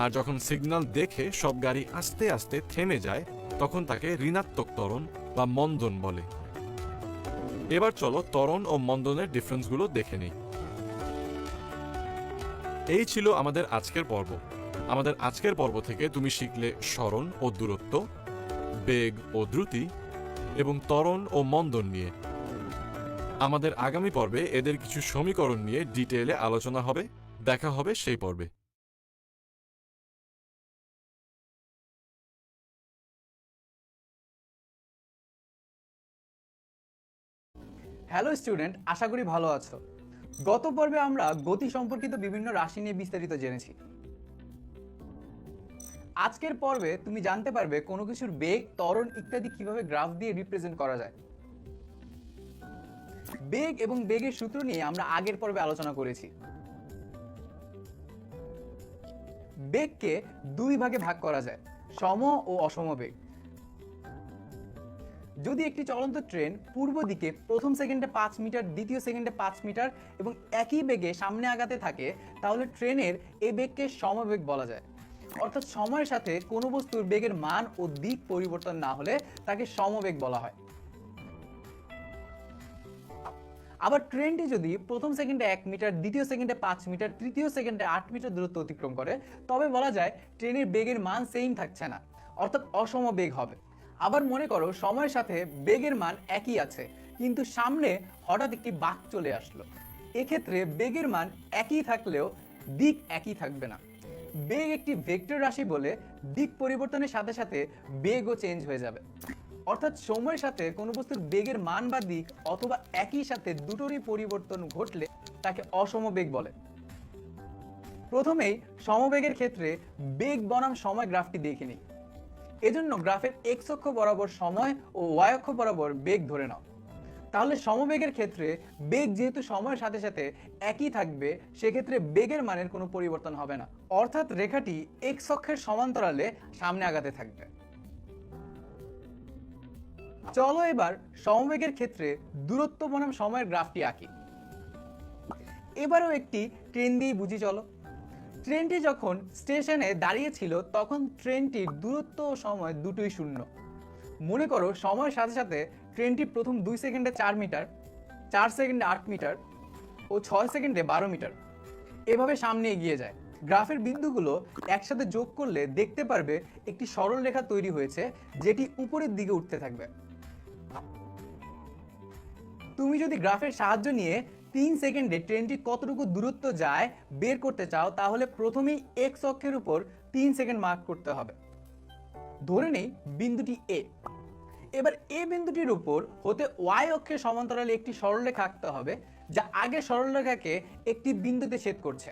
আর যখন সিগন্যাল দেখে সব গাড়ি আস্তে আস্তে থেমে যায় তখন তাকে ঋণাত্মক ত্বরণ বা মন্দন বলে। এবার চলো ত্বরণ ও মন্দনের ডিফারেন্সগুলো দেখে নিই। এই ছিল আমাদের আজকের পর্ব। আমাদের আজকের পর্ব থেকে তুমি শিখলে সরণ ও দূরত্ব, বেগ ও দ্রুতি এবং ত্বরণ ও মন্দন নিয়ে। আমাদের আগামী পর্বে এদের কিছু সমীকরণ নিয়ে ডিটেইলে আলোচনা হবে। দেখা হবে সেই পর্বে। হ্যালো স্টুডেন্ট, আশা করি ভালো আছো। গত পর্বে আমরা গতি সম্পর্কিত বিভিন্ন রাশি নিয়ে বিস্তারিত জেনেছি। আজকের পর্বে তুমি জানতে পারবে কোনো কিছুর বেগ, ত্বরণ ইত্যাদি কিভাবে গ্রাফ দিয়ে রিপ্রেজেন্ট করা যায়। বেগ এবং বেগের সূত্র নিয়ে আমরা আগের পর্বে আলোচনা করেছি। বেগকে দুই ভাগে ভাগ করা যায়, সম ও অসম বেগ। যদি একটি চলন্ত ট্রেন পূর্ব দিকে প্রথম সেকেন্ডে 5 মিটার, দ্বিতীয় সেকেন্ডে 5 মিটার এবং একই বেগে সামনে আগাতে থাকে, তাহলে ট্রেনের এই বেগকে সমবেগ বলা যায়। অর্থাৎ সময়ের সাথে কোনো বস্তুর বেগের মান ও দিক পরিবর্তন না হলে তাকে সমবেগ বলা হয়। আবার ট্রেনটি যদি প্রথম সেকেন্ডে 1 মিটার, দ্বিতীয় সেকেন্ডে 5 মিটার, তৃতীয় সেকেন্ডে 8 মিটার দূরত্ব অতিক্রম করে, তবে বলা যায় ট্রেনের বেগের মান সেম থাকছে না, অর্থাৎ অসম বেগ হবে। আবার মনে করো সময়ের সাথে বেগের মান একই আছে, কিন্তু সামনে হঠাৎ একটি বাঁক চলে আসলো। এক্ষেত্রে বেগের মান একই থাকলেও দিক একই থাকবে না। বেগ একটি ভেক্টর রাশি বলে দিক পরিবর্তনের সাথে সাথে বেগও চেঞ্জ হয়ে যাবে। অর্থাৎ সময়ের সাথে কোনো বস্তুর বেগের মান বা দিক অথবা একই সাথে দুটোরই পরিবর্তন ঘটলে তাকে অসমবেগ বলে। প্রথমেই সমবেগের ক্ষেত্রে বেগ বনাম সময় গ্রাফটি দেখে নিই। এজন্য গ্রাফের এক্স অক্ষ বরাবর সময় ও ওয়াই অক্ষ বরাবর বেগ ধরে নাও। তাহলে সমবেগের ক্ষেত্রে বেগ যেহেতু সময়ের সাথে সাথে একই থাকবে, সেক্ষেত্রে বেগের মানের কোনো পরিবর্তন হবে না, অর্থাৎ রেখাটি এক্স অক্ষের সমান্তরালে সামনে আগাতে থাকবে। চলো এবার সমবেগের ক্ষেত্রে দূরত্ব বনাম সময়ের গ্রাফটি আঁকি। এবারও একটি ট্রেন দিয়ে বুঝি চলো। ট্রেনটি যখন স্টেশনে দাঁড়িয়ে ছিল তখন ট্রেনটির দূরত্ব ও সময় দুটোই শূন্য। মনে করো সময়ের সাথে সাথে ট্রেনটি প্রথম 2 সেকেন্ডে 4 মিটার, 4 সেকেন্ডে 8 মিটার ও 6 সেকেন্ডে 12 মিটার এভাবে সামনে এগিয়ে যায়। গ্রাফের বিন্দুগুলো একসাথে যোগ করলে দেখতে পারবে একটি সরল রেখা তৈরি হয়েছে, যেটি উপরের দিকে উঠতে থাকবে। তুমি যদি গ্রাফের সাহায্য নিয়ে 3 সেকেন্ডে ট্রেনটি কতটুকু দূরত্ব যায় বের করতে চাও, তাহলে প্রথমেই এক্স অক্ষের উপর 3 সেকেন্ড মার্ক করতে হবে। ধরে নেই বিন্দুটি এ। এবার এ বিন্দুটির উপর হতে ওয়াই অক্ষের সমান্তরালে একটি সরলরেখা আঁকতে হবে, যা আগে সরলরেখাকে একটি বিন্দুতে ছেদ করছে।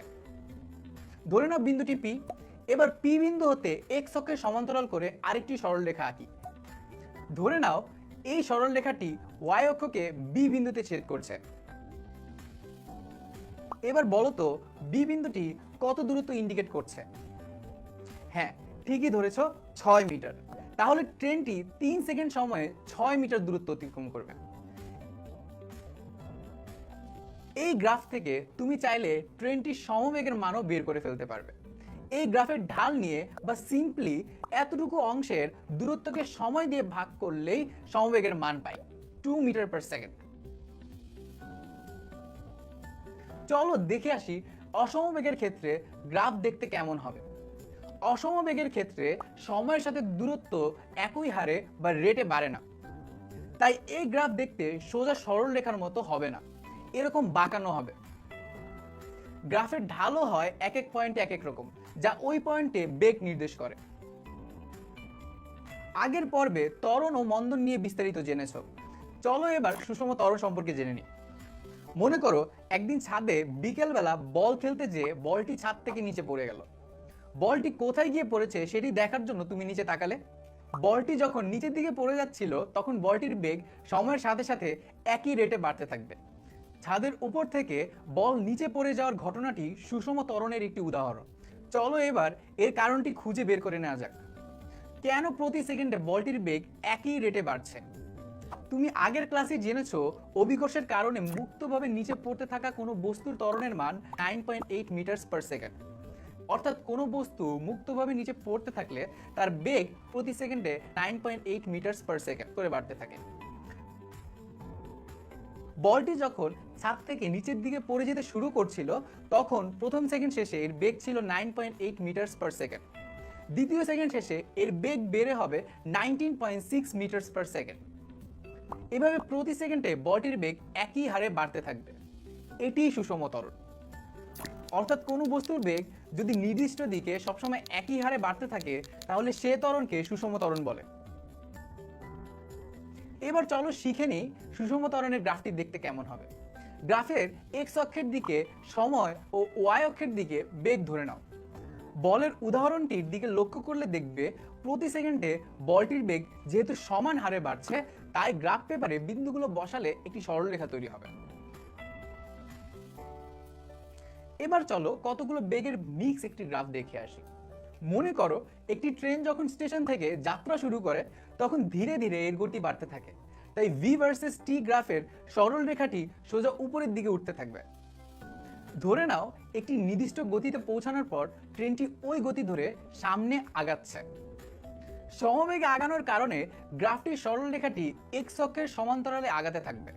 ধরে নাও বিন্দুটি পি। এবার পি বিন্দু হতে এক্স অক্ষের সমান্তরাল করে আরেকটি সরলরেখা আঁকি। ধরে নাও এই সরলরেখাটি ওয়াই অক্ষকে বি বিন্দুতে ছেদ করছে। এবার বলো তো বি বিন্দুটি কত দূরত্ব ইন্ডিকেট করছে? হ্যাঁ, ঠিকই ধরেছ, 6 মিটার। তাহলে ট্রেনটি 3 সেকেন্ড সময়ে 6 মিটার দূরত্ব অতিক্রম করবে। এই গ্রাফ থেকে তুমি চাইলে ট্রেনটির সমবেগের মানও বের করে ফেলতে পারবে। এই গ্রাফের ঢাল নিয়ে বা সিম্পলি এতটুকু অংশের দূরত্বকে সময় দিয়ে ভাগ করলেই সমবেগের মান পাই, 2 মিটার পার সেকেন্ড। চলো দেখে আসি অসমবেগের ক্ষেত্রে গ্রাফ দেখতে কেমন হবে। অসমবেগের ক্ষেত্রে সময়ের সাথে দূরত্ব একই হারে বা রেটে বাড়ে না, তাই এই গ্রাফ দেখতে সোজা সরল রেখার মতো হবে না, এরকম বাঁকানো হবে। গ্রাফের ঢালও হয় এক এক পয়েন্টে এক এক রকম, যা ওই পয়েন্টে বেগ নির্দেশ করে। আগের পর্বে ত্বরণ ও মন্দন নিয়ে বিস্তারিত জেনেছো। চলো এবার সুষম ত্বরণ সম্পর্কে জেনে নিই। মনে করো একদিন ছাদে বিকেলবেলা বল খেলতে যেয়ে বলটি ছাদ থেকে নিচে পড়ে গেল। বলটি কোথায় গিয়ে পড়েছে সেটি দেখার জন্য তুমি নিচে তাকালে। বলটি যখন নিচের দিকে পড়ে যাচ্ছিল তখন বলটির বেগ সময়ের সাথে সাথে একই রেটে বাড়তে থাকবে। ছাদের উপর থেকে বল নিচে পড়ে যাওয়ার ঘটনাটি সুষম ত্বরণের একটি উদাহরণ। চলো এবার এর কারণটি খুঁজে বের করে নেওয়া যাক। কেন প্রতি সেকেন্ডে বলটির বেগ একই রেটে বাড়ছে? তুমি আগের ক্লাসে জেনেছো অভিকর্ষের কারণে মুক্তভাবে নিচে পড়তে থাকা কোনো বস্তুর ত্বরণের মান 9.8 মিটার পার সেকেন্ড। অর্থাৎ কোনো বস্তু মুক্তভাবে নিচে পড়তে থাকলে তার বেগ প্রতি সেকেন্ডে 9.8 মিটার পার সেকেন্ড করে বাড়তে থাকে। বলটি যখন ছাদ থেকে নিচের দিকে পড়ে যেতে শুরু করছিল তখন প্রথম সেকেন্ড শেষে এর বেগ ছিল 9.8 মিটার পার সেকেন্ড। দ্বিতীয় সেকেন্ড শেষে এর বেগ বেড়ে হবে 19.6 মিটার পার সেকেন্ড। এভাবে প্রতি সেকেন্ডে বলটির বেগ একই হারে বাড়তে থাকবে। এটিই সুষম ত্বরণ। অর্থাৎ কোনো বস্তুর বেগ যদি নির্দিষ্ট দিকে সবসময় একই হারে বাড়তে থাকে তাহলে সে ত্বরণকে সুষম ত্বরণ বলে। এবার চলো শিখে নিই সুষম ত্বরণের গ্রাফটি দেখতে কেমন হবে। গ্রাফের এক্স অক্ষের দিকে সময় ও ওয়াই অক্ষের দিকে বেগ ধরে নাও। বলের উদাহরণটির দিকে লক্ষ্য করলে দেখবে প্রতি সেকেন্ডে বলটির বেগ যেহেতু সমান হারে বাড়ছে, তাই গ্রাফ পেপারে বিন্দুগুলো বসালে একটি সরলরেখা তৈরি হবে। এবার চলো কতগুলো বেগের মিক্স একটি গ্রাফ দেখে আসি। মনে করো একটি ট্রেন যখন স্টেশন থেকে যাত্রা শুরু করে তখন ধীরে ধীরে এর গতি বাড়তে থাকে, তাই ভি ভার্সেস টি গ্রাফের সরল রেখাটি সোজা উপরের দিকে উঠতে থাকবে। ধরে নাও একটি নির্দিষ্ট গতিতে পৌঁছানোর পর ট্রেনটি ওই গতি ধরে সামনে আগাচ্ছে। সমবেগে আগানোর কারণে গ্রাফটির সরল রেখাটি এক্স অক্ষের সমান্তরালে আগাতে থাকবে।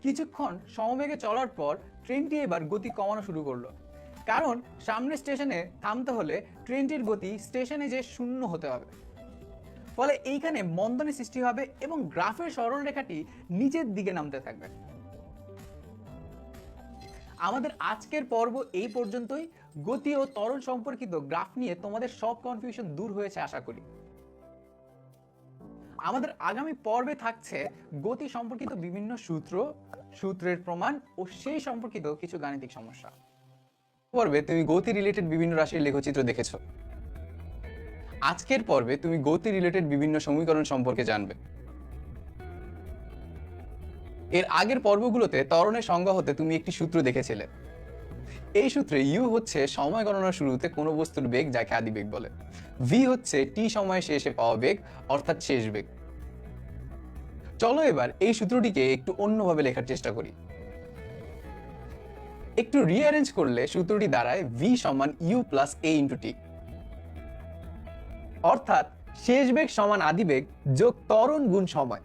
কিছুক্ষণ সমবেগে চলার পর ট্রেনটি এবার গতি কমানো শুরু করলো, কারণ সামনের স্টেশনে থামতে হলে ট্রেনটির গতি স্টেশনে যে শূন্য হতে হবে। ফলে এইখানে মন্দনের সৃষ্টি হবে এবং গ্রাফের সরল রেখাটি নিচের দিকে নামতে থাকবে। আমাদের আজকের পর্ব এই পর্যন্তই। গতি ও ত্বরণ সম্পর্কিত গ্রাফ নিয়ে তোমাদের সব কনফিউশন দূর হয়েছে আশা করি। আমাদের আগামী পর্বে থাকছে গতি সম্পর্কিত বিভিন্ন সূত্র, সূত্রের প্রমাণ ও সেই সম্পর্কিত কিছু গাণিতিক সমস্যা। পর্বে তুমি গতি রিলেটেড বিভিন্ন রাশির লেখচিত্র দেখেছো। আজকের পর্বে তুমি গতি রিলেটেড বিভিন্ন সমীকরণ সম্পর্কে জানবে। এর আগের পর্বগুলোতে ত্বরণের সংজ্ঞা হতে তুমি একটি সূত্র দেখেছিলে। এই সূত্রে ইউ হচ্ছে সময় গণনার শুরুতে কোনো বস্তুর বেগ, যাকে আদিবেগ বলে। ভি হচ্ছে টি সময় শেষে পাওয়া বেগ, অর্থাৎ শেষ বেগ। চলো এবার এই সূত্রটিকে একটু অন্যভাবে লেখার চেষ্টা করি। একটু রিঅ্যারেঞ্জ করলে সূত্রটি দাঁড়ায় ভি সমান you plus A into T, অর্থাৎ শেষ বেগ সমান আদিবেগ যোগ ত্বরণ গুণ সময়।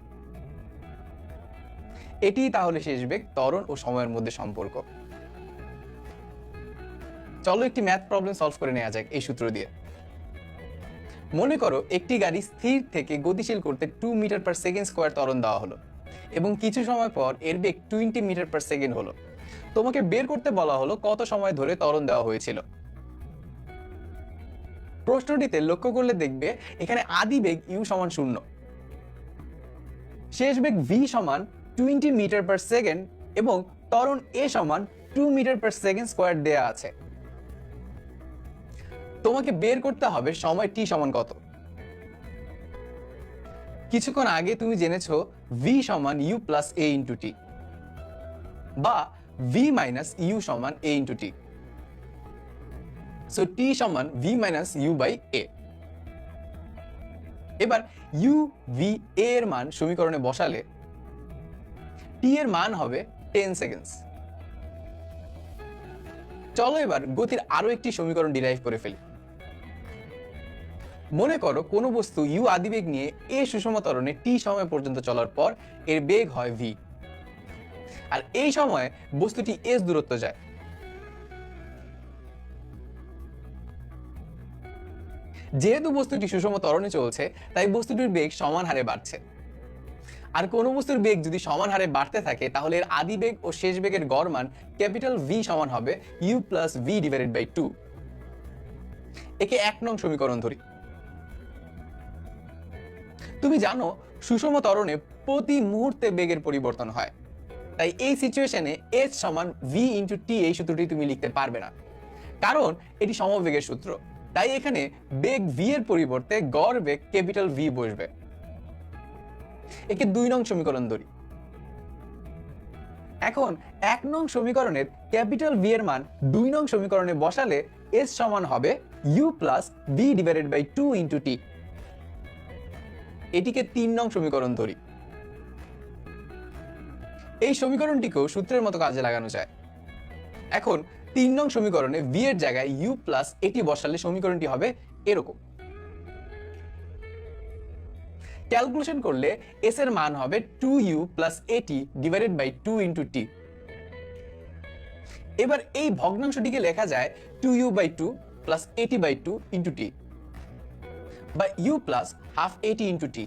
এটি তাহলে শেষ বেগ, ত্বরণ ও সময়ের মধ্যে সম্পর্ক। চলো একটি ম্যাথ প্রবলেম সলভ করে নেওয়া যাক এই সূত্র দিয়ে। মনে করো একটি গাড়ি স্থির থেকে গতিশীল করতে 2 মিটার পার সেকেন্ড স্কোয়ার ত্বরণ দেওয়া হলো এবং কিছু সময় পর এর বেগ 20 মিটার পার সেকেন্ড হলো। তোমাকে বের করতে বলা হলো কত সময় ধরে ত্বরণ দেওয়া হয়েছিল। প্রশ্নটিতে লক্ষ্য করলে দেখবে এখানে আদিবেগ ইউ সমান 0, শেষ বেগ ভি সমান 20 মিটার পার সেকেন্ড এবং ত্বরণ এ সমান 2 মিটার পার সেকেন্ড স্কোয়ার দেয়া আছে। তোমাকে বের করতে হবে সময় টি সমান কত। কিছুক্ষণ আগে তুমি জেনেছো ভি সমান you plus A into T বা ভি মাইনাস ইউ সমান এ ইন্টু টি। সো টি সমান ভি মাইনাস ইউ বাই এ। এবার ইউ ভি এ এর মান সমীকরণে বসালে টি এর মান হবে 10 সেকেন্ডস। চলো এবার গতির আরো একটি সমীকরণ ডিরাইভ করে ফেলি। মনে করো কোনো বস্তু ইউ আদিবেগ নিয়ে এ সুষম ত্বরণে টি সময় পর্যন্ত চলার পর এর বেগ হয় ভি, আর এই সময়ে বস্তুটি এস দূরত্ব যায়। যেহেতু বস্তুটি সুষম ত্বরণে চলছে তাই বস্তুটির বেগ সমান হারে বাড়ছে। আর কোন বস্তুর বেগ যদি সমান হারে বাড়তে থাকে তাহলে এর আদিবেগ ও শেষ বেগের গড় মান ক্যাপিটাল ভি সমান হবে you plus V divided by 2। একে 1 নং সমীকরণ ধরি। তুমি জানো সুষম ত্বরণে প্রতি মুহূর্তে বেগের পরিবর্তন হয়, তাই এই সিচুয়েশনে এস সমান ভি ইন্টু টি এই সূত্রটি তুমি লিখতে পারবে না, কারণ এটি সমবেগের সূত্র। তাই এখানে বেগ ভি এর পরিবর্তে গড় বেগ ক্যাপিটাল ভি বসবে। একে 2 নং সমীকরণ ধরি। এখন 1 নং সমীকরণের ক্যাপিটাল ভি এর মান 2 নং সমীকরণে বসালে এস সমান হবে you plus V divided by 2 into T. এটিকে 3 নং সমীকরণ ধরি। এই সমীকরণটিকেও সূত্রের মতো কাজে লাগানো যায়। এখন 3 নং সমীকরণে ভি এর জায়গায় ইউ প্লাস এটি বসালে সমীকরণটি হবে এরকম। ক্যালকুলেশন করলে এস এর মান হবে 2u প্লাস এটি ডিভাইডেড বাই 2 ইন্টু টি। এবার এই ভগ্নাংশটিকে লেখা যায় 2u বাই 2 প্লাস এটি বাই 2 ইন্টু টি বা u প্লাস হাফ এটি ইন্টু টি।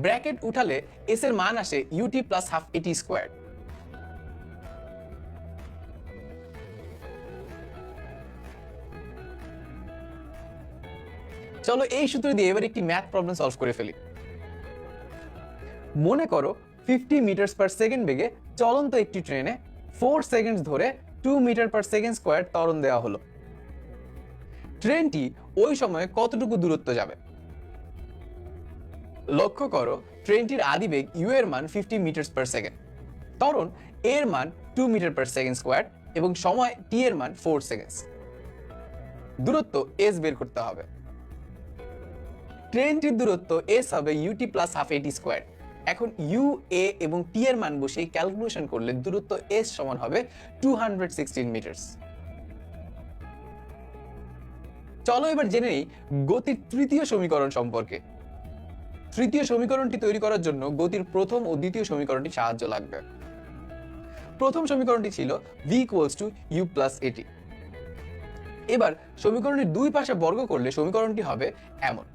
ব্র্যাকেট উঠালে এস এর মান আসে UT plus half at square. চলো এই সূত্র দিয়ে এবার একটি ম্যাথ প্রবলেম সলভ করে ফেলি। মনে করো 50 মিটার পার সেকেন্ড বেগে চলন্ত একটি ট্রেনে 4 সেকেন্ড ধরে 2 মিটার পার সেকেন্ড স্কোয়ার ত্বরণ দেওয়া হলো। ট্রেনটি ওই সময়ে কতটুকু দূরত্ব যাবে? লক্ষ্য করো ট্রেনটির আদিবেগ ইউ এর মান 50 মিটার পার সেকেন্ড, ত্বরণ এর মান 2 মিটার পার সেকেন্ড স্কোয়ার এবং সময় টি এর মান 4 সেকেন্ড। দূরত্ব এস বের করতে হবে। ট্রেনটির দূরত্ব এস হবে UT plus half at square. এখন ইউ, এ এবং টি এর মান বসে ক্যালকুলেশন করলে দূরত্ব এস সমান হবে 216 মিটার। চলো এবার জেনে নেই গতির তৃতীয় সমীকরণ সম্পর্কে। তৃতীয় সমীকরণটি তৈরি করার জন্য গতির প্রথম ও দ্বিতীয় সমীকরণটি সাহায্য লাগবে। প্রথম সমীকরণটি ছিল v equals to u plus at. এবার সমীকরণের দুই পাশে বর্গ করলে সমীকরণটি হবে এমন।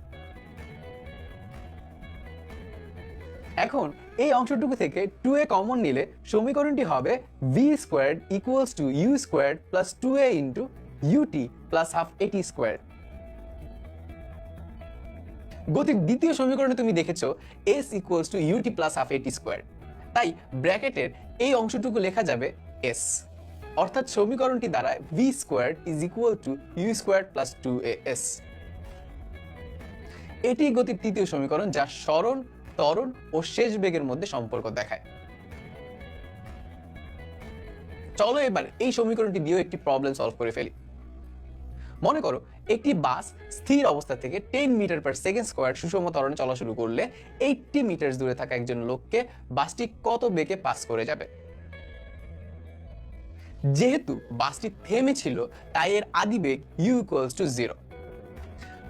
এখন এই অংশটুকু থেকে 2a কমন নিলে সমীকরণটি হবে v squared equals to u squared plus 2a into u t plus half at square. গতির দ্বিতীয় সমীকরণে তুমি দেখেছো s equals to UT plus half at square, তাই ব্র্যাকেটের এই অংশটুকু লেখা যাবে s, অর্থাৎ সমীকরণটি দাঁড়ায় v squared is equal to u squared plus 2as। এটি গতির তৃতীয় সমীকরণ যা সরণ, ত্বরণ ও শেষ বেগের মধ্যে সম্পর্ক দেখায়। চলো এবার এই সমীকরণটি দিয়েও একটি প্রবলেম সলভ করে ফেলি। মনে করো একটি বাস স্থির অবস্থা থেকে 10 মিটার পার সেকেন্ড স্কোয়ার সুষম ত্বরণে চলা শুরু করলে 80 মিটার দূরে থাকা একজন লোককে বাসটি কত বেগে পাস করে যাবে। যেহেতু বাসটি থেমেছিল তাই এর আদি বেগ u ইকুয়ালস টু 0,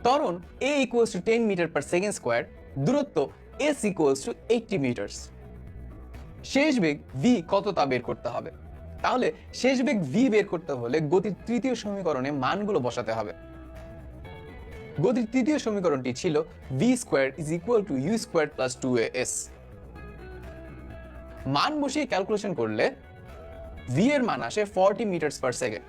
ত্বরণ a equals to 10 metre per second square, দূরত্ব s ইকুয়ালস টু 80 মিটার। শেষ বেগ v কত তা বের করতে হবে। তাহলে শেষ বেগ v বের করতে হলে গতির তৃতীয় সমীকরণে মানগুলো বসাতে হবে। গতির তৃতীয় সমীকরণটি ছিল v square is equal to u square plus 2as। মান বসিয়ে ক্যালকুলেশন করলে v এর মান আসে 40 মিটার পার সেকেন্ড।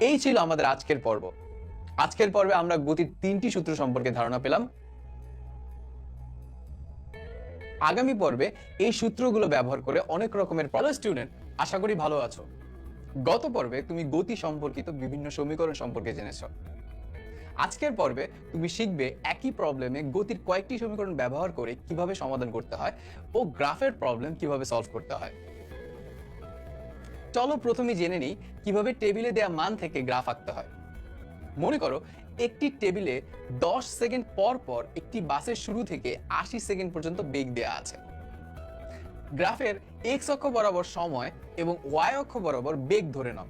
এই ছিল আমাদের আজকের পর্ব। আজকের পর্বে আমরা গতির তিনটি সূত্র সম্পর্কে ধারণা পেলাম। আগামী পর্বে এই সূত্রগুলো ব্যবহার করে অনেক রকমের স্টুডেন্ট, আশা করি ভালো আছো। গত পর্বে তুমি গতি সম্পর্কিত বিভিন্ন সমীকরণ সম্পর্কে জেনেছো। আজকের পর্বে তুমি শিখবে একই প্রবলেমে গতির কয়েকটি সমীকরণ ব্যবহার করে কিভাবে সমাধান করতে হয় ও গ্রাফের প্রবলেম কিভাবে সলভ করতে হয়। চলো প্রথমে জেনে নিই কিভাবে টেবিলে দেয়া মান থেকে গ্রাফ আঁকতে হয়। মনে করো একটি টেবিলে 10 সেকেন্ড পর পর একটি বাসের শুরু থেকে 80 সেকেন্ড পর্যন্ত বেগ দেয়া আছে। গ্রাফের x অক্ষ বরাবর সময় এবং y অক্ষ বরাবর বেগ ধরে নাও।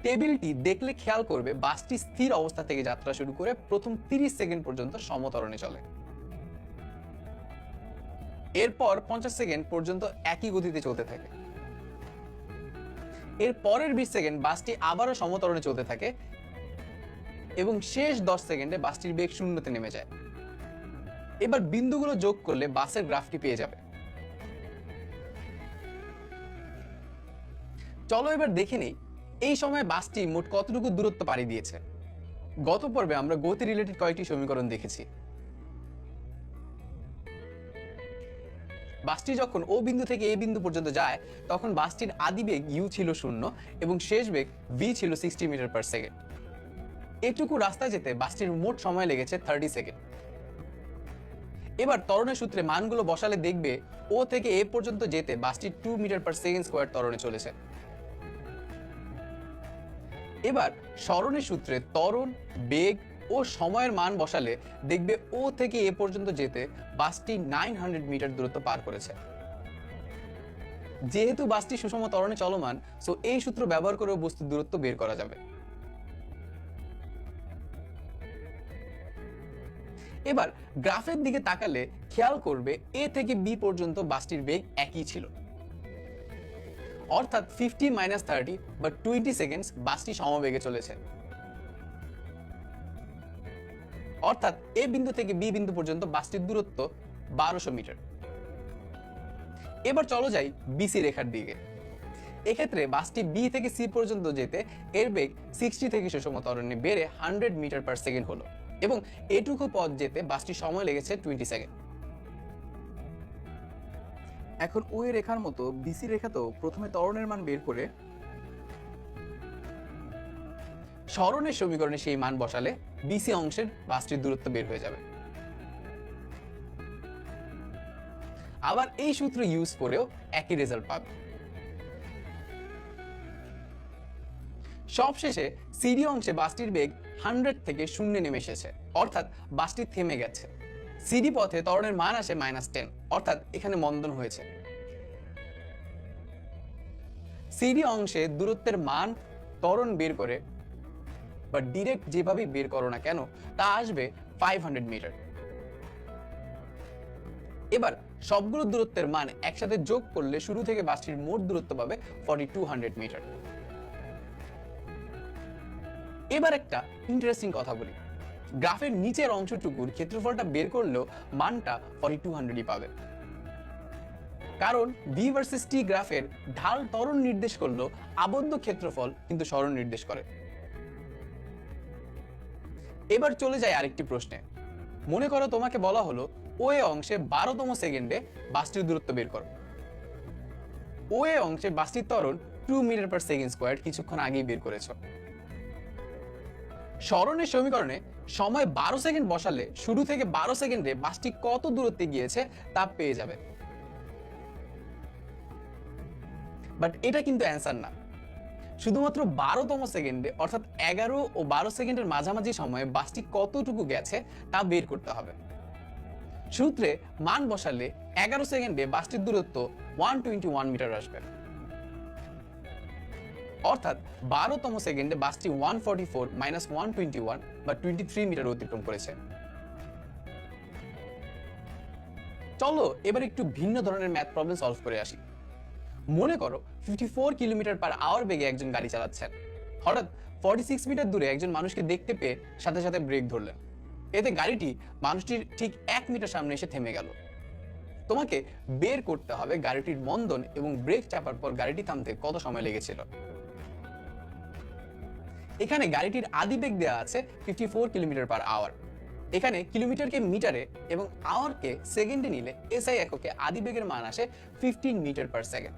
টেবিলটি দেখলে খেয়াল করবে বাসটি স্থির অবস্থা থেকে যাত্রা শুরু করে প্রথম 30 সেকেন্ড পর্যন্ত সমত্বরণে চলে। এরপর 50 সেকেন্ড পর্যন্ত একই গতিতে চলতে থাকে। এর পরের 20 সেকেন্ড বাসটি আবারও সমত্বরণে চলতে থাকে এবং শেষ 10 সেকেন্ডে বাসটির বেগ শূন্যতে নেমে যায়। এবার বিন্দুগুলো যোগ করলে বাসের গ্রাফটি পেয়ে যাবে। চলো এবার দেখে নিই এই সময় বাসটি মোট কতটুকু দূরত্ব পাড়ি দিয়েছে। গত পর্বে আমরা গতি রিলেটেড কয়েকটি সমীকরণ দেখেছি। বাসটি যখন ও বিন্দু থেকে এ বিন্দু পর্যন্ত যায় তখন বাসটির আদি বেগ u ছিল 0 এবং শেষ বেগ v ছিল 60 মিটার পার সেকেন্ড। এটুকু রাস্তা যেতে বাসটির মোট সময় লেগেছে 30 সেকেন্ড। এবার ত্বরণের সূত্রে মানগুলো বসালে দেখবে ও থেকে এ পর্যন্ত যেতে বাসটি 2 মিটার পার সেকেন্ড স্কোয়ার ত্বরণে চলেছে। এবার সরণের সূত্রে ত্বরণ, বেগ ও সময়ের মান বসালে দেখবে ও থেকে এ পর্যন্ত যেতে বাসটি 900 মিটার দূরত্ব পার করেছে। যেহেতু বাসটি সুষম ত্বরণে চলমান, সো এই সূত্র ব্যবহার করে বস্তুর দূরত্ব বের করা যাবে। এবার গ্রাফের দিকে তাকালে খেয়াল করবে এ থেকে বি পর্যন্ত বাসটির বেগ একই ছিল, অর্থাৎ 50 - 30 বা 20 সেকেন্ডস বাসটি সমবেগে চলেছে। অর্থাৎ এ বিন্দু থেকে বি বিন্দু পর্যন্ত বাসটির দূরত্ব 1200 মিটার। এবার চলো যাই বিসি রেখার দিকে। এক্ষেত্রে বাসটি বি থেকে সি পর্যন্ত যেতে এর বেগ 60 থেকে সুষম ত্বরণে বেড়ে 100 মিটার পার সেকেন্ড হলো এবং এটুকু পথ যেতে বাসটির সময় লেগেছে 20 সেকেন্ড। এখন ওই রেখার মতো বিসি রেখাতেও প্রথমে ত্বরণের মান বের করে সরণের সমীকরণে সেই মান বসালে বিসি অংশের বাসটির দূরত্ব বের হয়ে যাবে। আবার এই সূত্র ইউজ করেও একই রেজাল্ট পাবে। সবশেষে সিডি অংশে বাসটির বেগ 100 থেকে শূন্যে নেমে এসেছে, অর্থাৎ বাসটি থেমে গেছে। সিডি পথে ত্বরণের মান আসে -10, অর্থাৎ এখানে মন্দন হয়েছে। সিডি অংশে দূরত্বের মান ত্বরণ বের করে বা ডিরেক্ট যেভাবে বের করো না কেন তা আসবে 500 মিটার। এবার সবগুলো দূরত্বের মান একসাথে যোগ করলে শুরু থেকে বাসটির মোট দূরত্ব পাবে 4200 মিটার। এবার একটা ইন্টারেস্টিং কথা বলি, গ্রাফের নিচের অংশটুকুর ক্ষেত্রফলটা বের করলেও মানটা 4200ই পাবে, কারণ ভি ভার্সেস টি গ্রাফের ঢাল ত্বরণ নির্দেশ করলেও আবদ্ধ ক্ষেত্রফল কিন্তু সরণ নির্দেশ করে। এবার চলে যায় আরেকটি প্রশ্নে। মনে করো তোমাকে বলা হলো ওএ অংশে 12তম সেকেন্ডে বাসটির দূরত্ব বের করো। ওএ অংশে বাসটির ত্বরণ 2 মিটার পার সেকেন্ড স্কয়ার কিছুক্ষণ আগেই বের করেছো। সরণের সমীকরণে সময় 12 সেকেন্ড বসালে শুরু থেকে 12 সেকেন্ডে বাসটি কত দূরত্বে গিয়েছে তা পেয়ে যাবে। বাট এটা কিন্তু অ্যান্সার না, শুধুমাত্র 12তম সেকেন্ডে অর্থাৎ 11 ও 12 সেকেন্ডের মাঝামাঝি সময়ে বাসটি কতটুকু গেছে তা বের করতে হবে। সূত্রে মান বসালে 11 সেকেন্ডে বাসটির দূরত্ব 121 মিটার আসবে, অর্থাৎ 12তম সেকেন্ডে বাসটি 144 মাইনাস 121 বা 23 মিটার অতিক্রম করেছে। চলো এবার একটু ভিন্ন ধরনের ম্যাথ প্রবলেম সলভ করে আসি। মনে করো 54 কিলোমিটার পার আওয়ার বেগে একজন গাড়ি চালাচ্ছেন। হঠাৎ 46 মিটার দূরে একজন মানুষকে দেখতে পেয়ে সাথে সাথে ব্রেক ধরলেন। এতে গাড়িটি মানুষটির ঠিক 1 মিটার সামনে এসে থেমে গেল। তোমাকে বের করতে হবে গাড়িটির মন্দন এবং ব্রেক চাপার পর গাড়িটি থামতে কত সময় লেগেছিল। এখানে গাড়িটির আদি বেগ দেওয়া আছে 54 কিলোমিটার পার আওয়ার। এখানে কিলোমিটারকে মিটারে এবং আওয়ারকে সেকেন্ডে নিলে এসআই এককে আদি বেগের মান আসে 15 মিটার পার সেকেন্ড।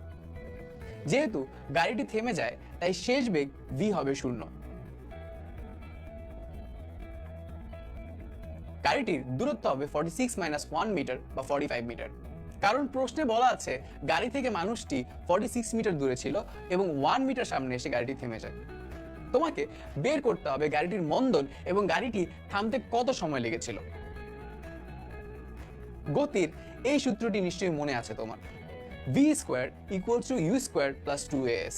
যেহেতু গাড়িটি থেমে যায় তাই শেষ বেগ v হবে 0। গাড়িটির দূরত্ব হবে 46 মাইনাস 1 মিটার বা 45 মিটার, কারণ প্রশ্নে বলা আছে গাড়ি থেকে মানুষটি 46 মিটার দূরে ছিল এবং 1 মিটার সামনে এসে গাড়িটি থেমে যায়। তোমাকে বের করতে হবে গাড়িটির মন্দন এবং গাড়িটি থামতে কত সময় লেগেছিল। গতির এই সূত্রটি নিশ্চয়ই মনে আছে তোমার, v square equal to U square plus 2as।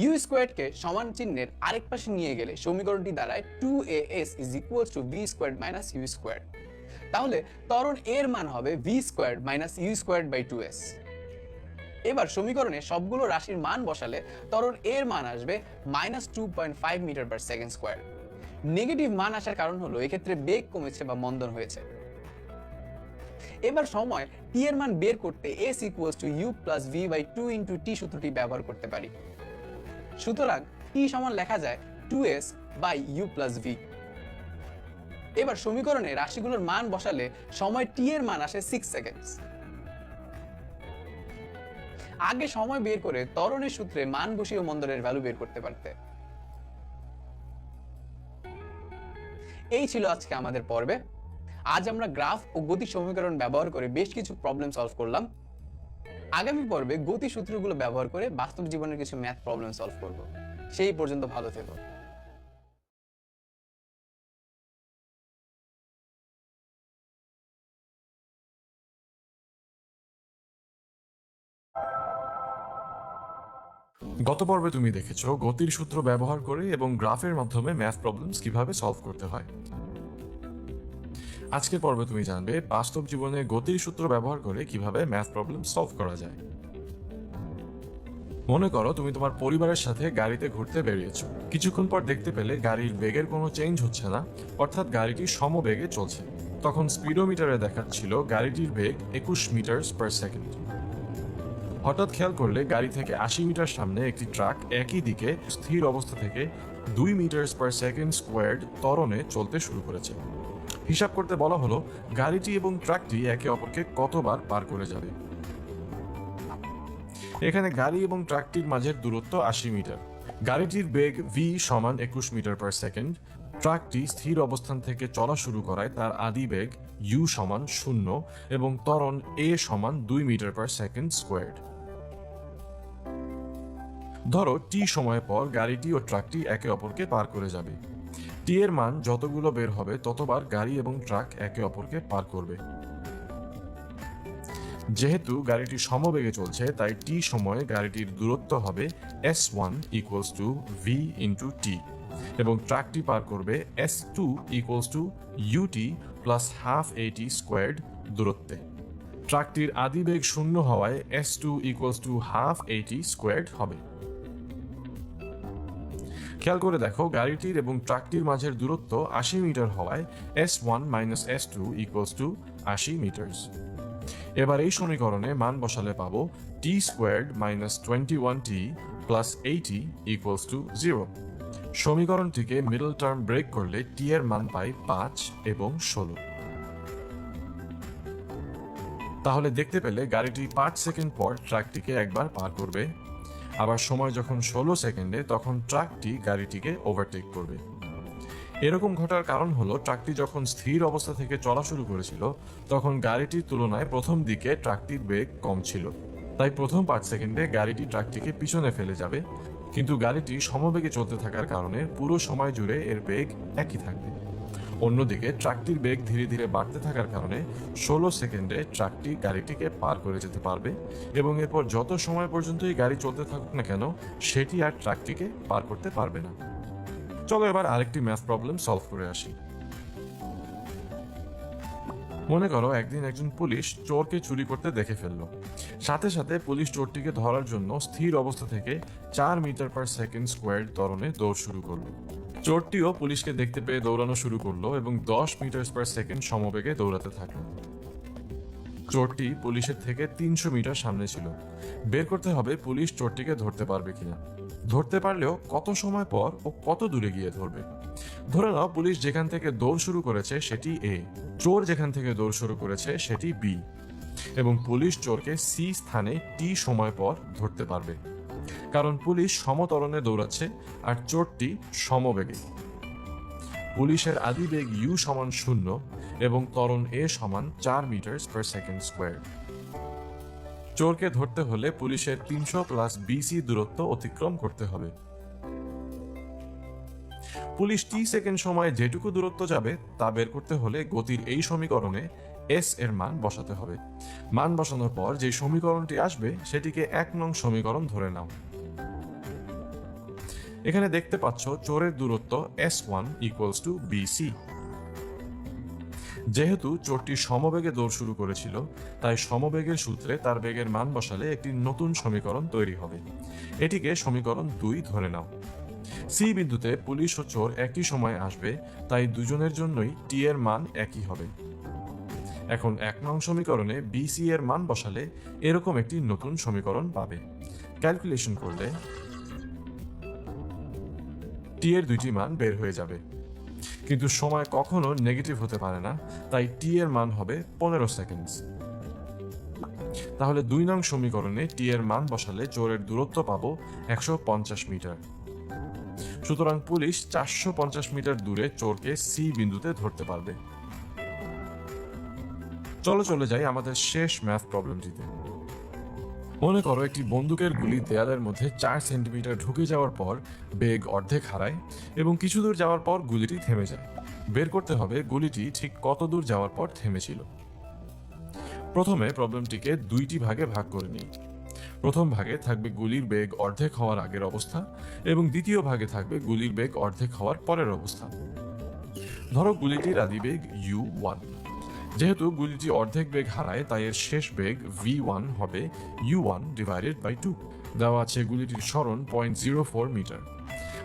U স্কয়ারকে সমান চিহ্নের আরেক পাশে নিয়ে গেলে সমীকরণটি দাঁড়ায় 2as is equal to v square minus U square. তাহলে ত্বরণ এর মান হবে v square minus U square by 2s। এবার সমীকরণে সবগুলো রাশির মান বসালে ত্বরণ এর মান আসবে -2.5 metre per second square. Negative মান আসার কারণ হলো এক্ষেত্রে বেগ কমেছে বা মন্দন হয়েছে। এবার সময় t এর মান বের করতে s equals to u plus v by 2 into t সূত্রটি ব্যবহার করতে পারি। সুতরাং t সমান লেখা যায় 2s by u plus v। এবার সমীকরণে রাশিগুলোর মান বসালে সময় t এর মান আসে 6 সেকেন্ডস। আগে সময় বের করে ত্বরণের সূত্রে মান বসিয়ে মন্দনের ভ্যালু বের করতে পারতে। এই ছিল আজকে আমাদের পর্বে। আজ আমরা গ্রাফ ও গতি সমীকরণ ব্যবহার করে বেশ কিছু প্রবলেম সলভ করলাম। আগামী পর্বে গতি সূত্রগুলো ব্যবহার করে বাস্তব জীবনের কিছু ম্যাথ প্রবলেম সলভ করব। সেই পর্যন্ত ভালো থেকো। গত পর্বে তুমি দেখেছো গতির সূত্র ব্যবহার করে এবং গ্রাফের মাধ্যমে ম্যাথ প্রবলেমস কিভাবে সলভ করতে হয়। আজকের পর্বে তুমি জানবে বাস্তব জীবনে গতির সূত্র ব্যবহার করে কিভাবে ম্যাথ প্রবলেম সলভ করা যায়। মনে করো তুমি তোমার পরিবারের সাথে গাড়িতে ঘুরতে বেরিয়েছো। কিছুক্ষণ পর দেখতে পেলে গাড়ির বেগের কোনো চেঞ্জ হচ্ছে না, অর্থাৎ গাড়িটি সমবেগে চলছে। তখন স্পিডোমিটারে দেখাচ্ছিল গাড়িটির বেগ 21 মিটার পার সেকেন্ড। হঠাৎ খেয়াল করলে গাড়ি থেকে 80 মিটার সামনে একটি ট্রাক একই দিকে স্থির অবস্থা থেকে 2 মিটার পার সেকেন্ড স্কোয়ার্ড ত্বরণে চলতে শুরু করেছে। হিসাব করতে বলা হলো গাড়িটি এবং ট্রাকটি একে অপরকে কতবার পার করে যাবে। এখানে গাড়ি এবং ট্রাকটির মাঝের দূরত্ব 80 মিটার। গাড়িটির বেগ v সমান 21 মিটার পার সেকেন্ড। ট্রাকটি স্থির অবস্থান থেকে চলা শুরু করায় তার আদি বেগ u সমান 0 এবং ত্বরণ a সমান 2 মিটার পার সেকেন্ড স্কোয়ার্ড। ধরো টি সময় পর গাড়িটি ও ট্রাকটি একে অপরকে পার করে যাবে। টি এর মান যতগুলো বের হবে ততবার গাড়ি এবং ট্রাক একে অপরকে পার করবে। যেহেতু গাড়িটি সমবেগে চলছে তাই টি সময়ে গাড়িটির দূরত্ব হবে s1 equals to V into T এবং ট্রাকটি পার করবে s2 equals to UT plus half A T squared দূরত্বে। ট্রাকটির আদিবেগ শূন্য হওয়ায় s2 equals to half A T squared হবে। খেয়াল করে দেখো, গাড়িটির এবং ট্রাকটির মাঝের দূরত্ব 80 মিটার হওয়ায় s1 minus s2 equals to 80 metre. এবার এই সমীকরণে মান বসালে পাবো T squared minus 21t plus 80 equals to 0। সমীকরণটিকে মিডল টার্ম ব্রেক করলে টি এর মান পাই 5 এবং 16। তাহলে দেখতে পেলে গাড়িটি 5 সেকেন্ড পর ট্রাকটিকে একবার পার করবে, আবার সময় যখন 16 সেকেন্ডে তখন ট্রাকটি গাড়িটিকে ওভারটেক করবে। এরকম ঘটার কারণ হলো ট্রাকটি যখন স্থির অবস্থা থেকে চলা শুরু করেছিল তখন গাড়িটির তুলনায় প্রথম দিকে ট্রাকটির বেগ কম ছিল, তাই প্রথম 5 সেকেন্ডে গাড়িটি ট্রাকটিকে পিছনে ফেলে যাবে, কিন্তু গাড়িটি সমবেগে চলতে থাকার কারণে পুরো সময় জুড়ে এর বেগ একই থাকবে। অন্যদিকে ট্রাকটির বেগ ধীরে ধীরে বাড়তে থাকার কারণে 16 সেকেন্ডে ট্রাকটি গাড়িটিকে পার করে যেতে পারবে এবং এরপর যত সময় পর্যন্তই গাড়ি চলতে থাকুক না কেন সেটি আর ট্রাকটিকে পার করতে পারবে না। চলো এবার আরেকটি ম্যাথ প্রবলেম সলভ করে আসি। মনে করো একদিন একজন পুলিশ চোরকে চুরি করতে দেখে ফেললো। সাথে সাথে পুলিশ চোরটিকে ধরার জন্য স্থির অবস্থা থেকে 4 মিটার পার সেকেন্ড স্কোয়ার ত্বরণে দৌড় শুরু করলো। চোরটিও পুলিশকে দেখতে পেয়ে দৌড়ানো শুরু করলো এবং 10 মিটার পার সেকেন্ড সমবেগে দৌড়াতে থাকলো। চোরটি পুলিশের থেকে 300 মিটার সামনে ছিল। বের করতে হবে পুলিশ চোরটিকে ধরতে পারবে কিনা। ধরতে পারলেও কত সময় পর ও কত দূরে গিয়ে ধরবে। ধরে নাও পুলিশ যেখান থেকে দৌড় শুরু করেছে সেটি এ, চোর যেখান থেকে দৌড় শুরু করেছে সেটি বি এবং পুলিশ চোরকে সি স্থানে টি সময় পর ধরতে পারবে, কারণ পুলিশ সমত্বরণে দৌড়াচ্ছে আর চোরটি সমবেগে। পুলিশের আদিবেগ ইউ সমান 0 এবং ত্বরণ এ সমান 4 মিটার পার সেকেন্ড স্কোয়ার। চোরকে ধরতে হলে পুলিশের 300 প্লাস বিসি দূরত্ব অতিক্রম করতে হবে। পুলিশ টি সেকেন্ড সময়ে যেটুকু দূরত্ব যাবে তা বের করতে হলে গতির এই সমীকরণে এস এর মান বসাতে হবে। মান বসানোর পর যে সমীকরণটি আসবে সেটিকে 1 নং সমীকরণ ধরে নাও। এখানে দেখতে পাচ্ছ চোরের দূরত্ব s1 ইকুয়ালস টু বিসি। যেহেতু চোরটি সমবেগে দৌড় শুরু করেছিল তাই সমবেগের সূত্রে তার বেগের মান বসালে একটি নতুন সমীকরণ তৈরি হবে। এটিকে সমীকরণ 2 ধরে নাও। সি বিন্দুতে পুলিশ ও চোর একই সময় আসবে, তাই দুজনের জন্যই টি এর মান একই হবে। এখন 1 নং সমীকরণে বিসি এর মান বসালে এরকম একটি নতুন সমীকরণ পাবে। ক্যালকুলেশন করলে টি এর দুইটি মান বের হয়ে যাবে, কিন্তু সময় কখনো নেগেটিভ হতে পারে না, তাই টি এর মান হবে 15 সেকেন্ড। তাহলে 2 নং সমীকরণে টি এর মান বসালে চোরের দূরত্ব পাবো 150 মিটার। সুতরাং পুলিশ 450 মিটার দূরে চোরকে সি বিন্দুতে ধরতে পারবে। চলো চলে যাই আমাদের শেষ ম্যাথ প্রবলেমটিতে। মনে করো একটি বন্দুকের গুলি দেয়ালের মধ্যে 4 সেন্টিমিটার ঢুকে যাওয়ার পর বেগ অর্ধেক হারায় এবং কিছু দূর যাওয়ার পর গুলিটি থেমে যায়। বের করতে হবে গুলিটি ঠিক কত দূর যাওয়ার পর থেমেছিল। প্রথমে প্রবলেমটিকে 2টি ভাগে ভাগ করে নিই। প্রথম ভাগে থাকবে গুলির বেগ অর্ধেক হওয়ার আগের অবস্থা এবং দ্বিতীয় ভাগে থাকবে গুলির বেগ অর্ধেক হওয়ার পরের অবস্থা। ধরো গুলিটির আদিবেগ u1। যেহেতু গুলিটি অর্ধেক বেগ হারায় তাই এর শেষ বেগ v1 হবে u1 ডিভাইডেড বাই 2। দেওয়া আছে গুলিটির সরণ 0.04 মিটার।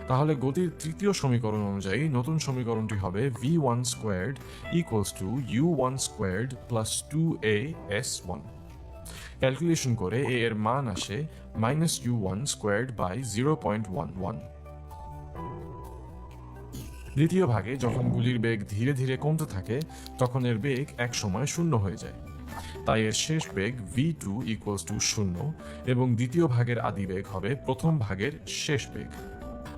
তাহলে গতির তৃতীয় সমীকরণ অনুযায়ী নতুন সমীকরণটি হবে v1 squared equals two u1 squared plus 2a_s1। Calculation করে a এর মান আসে -u1 স্কোয়ার্ড বাই 0.11। দ্বিতীয় ভাগে যখন গুলির বেগ ধীরে ধীরে কমতে থাকে তখন এর বেগ এক সময় 0 হয়ে যায়, তাই এর শেষ বেগ v2 ইকুয়ালস টু 0 এবং দ্বিতীয় ভাগের আদিবেগ হবে প্রথম ভাগের শেষ বেগ।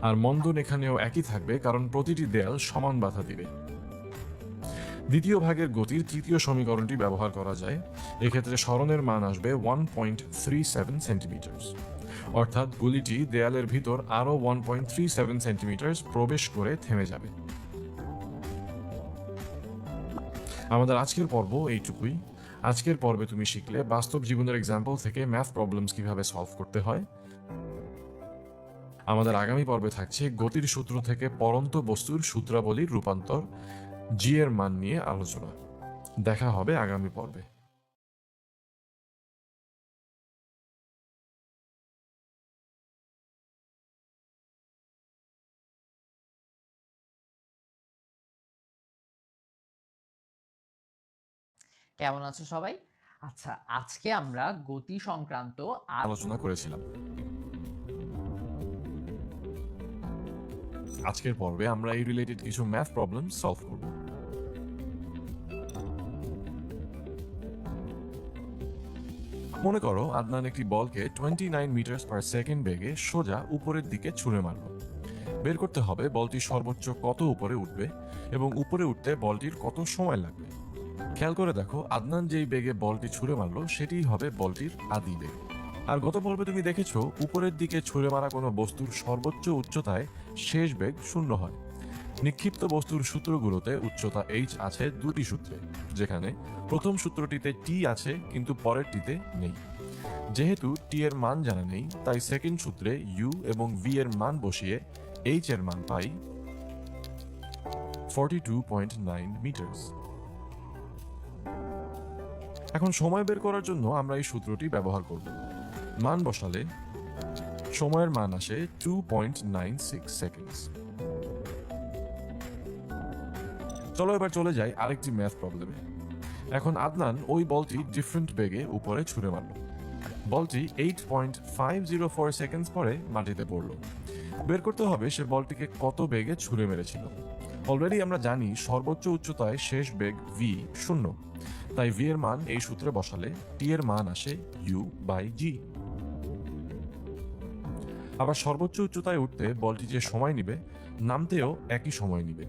আর মন্দন এখানেও একই থাকবে কারণ প্রতিটি দেয়াল সমান বাধা দিবে। দ্বিতীয় ভাগের গতির তৃতীয় সমীকরণটি ব্যবহার করা যায়। এক্ষেত্রে সরণের মান আসবে 1.37 সেন্টিমিটার। অর্থাৎ গুলিটি দেয়ালের ভিতর আরও 1.37 সেন্টিমিটার প্রবেশ করে থেমে যাবে। আমাদের আজকের পর্ব এইটুকুই। আজকের পর্বে তুমি শিখলে বাস্তব জীবনের এক্সাম্পল থেকে ম্যাথ প্রবলেমস কিভাবে সলভ করতে হয়। আমাদের আগামী পর্বে থাকছে গতির সূত্র থেকে পরন্ত বস্তুর সূত্রাবলীর রূপান্তর, জি এর মান নিয়ে আলোচনা। দেখা হবে আগামী পর্বে। কেমন আছো সবাই? আচ্ছা, আজকে আমরা গতি সংক্রান্ত আলোচনা করেছিলাম। আজকের পর্বে আমরা এই রিলেটেড কিছু ম্যাথ প্রবলেম সলভ করব। মনে করো আদনান একটি বলকে 29 মিটার পার সেকেন্ড বেগে সোজা উপরের দিকে ছুঁড়ে মারল। বের করতে হবে বলটি সর্বোচ্চ কত উপরে উঠবে এবং উপরে উঠতে বলটির কত সময় লাগবে। খেয়াল করে দেখো, আদনান যেই বেগে বলটি ছুঁড়ে মারলো সেটিই হবে বলটির আদি বেগ। আর গত পর্বে তুমি দেখেছো উপরের দিকে ছুঁড়ে মারা কোনো বস্তুর সর্বোচ্চ উচ্চতায় শেষ বেগ 0 হয়। নিক্ষিপ্ত বস্তুর সূত্রগুলোতে উচ্চতা h আছে দুটি সূত্রে, যেখানে প্রথম সূত্রটিতে t আছে কিন্তু পরেরটিতে নেই। যেহেতু t এর মান জানা নেই, তাই সেকেন্ড সূত্রে u এবং v এর মান বসিয়ে h এর মান পাই 42.9 মিটার। এখন সময় বের করার জন্য আমরা এই সূত্রটি ব্যবহার করব। মান বসালে সময়ের মান আসে 2.96 সেকেন্ড। চলো এবার চলে যাই আরেকটি ম্যাথ প্রবলেমে। এখন আদনান ওই বলটি ডিফারেন্ট বেগে উপরে ছুঁড়ে মারল। বলটি 8.504 সেকেন্ড পরে মাটিতে পড়ল। বের করতে হবে সে বলটিকে কত বেগে ছুঁড়ে মেরেছিল। অলরেডি আমরা জানি সর্বোচ্চ উচ্চতায় শেষ বেগ v 0, তাই v এর মান এই সূত্রে বসালে t এর মান আসে u/g। আবার সর্বোচ্চ উচ্চতায় উঠতে বলটি যে সময় নিবে, নামতেও একই সময় নিবে,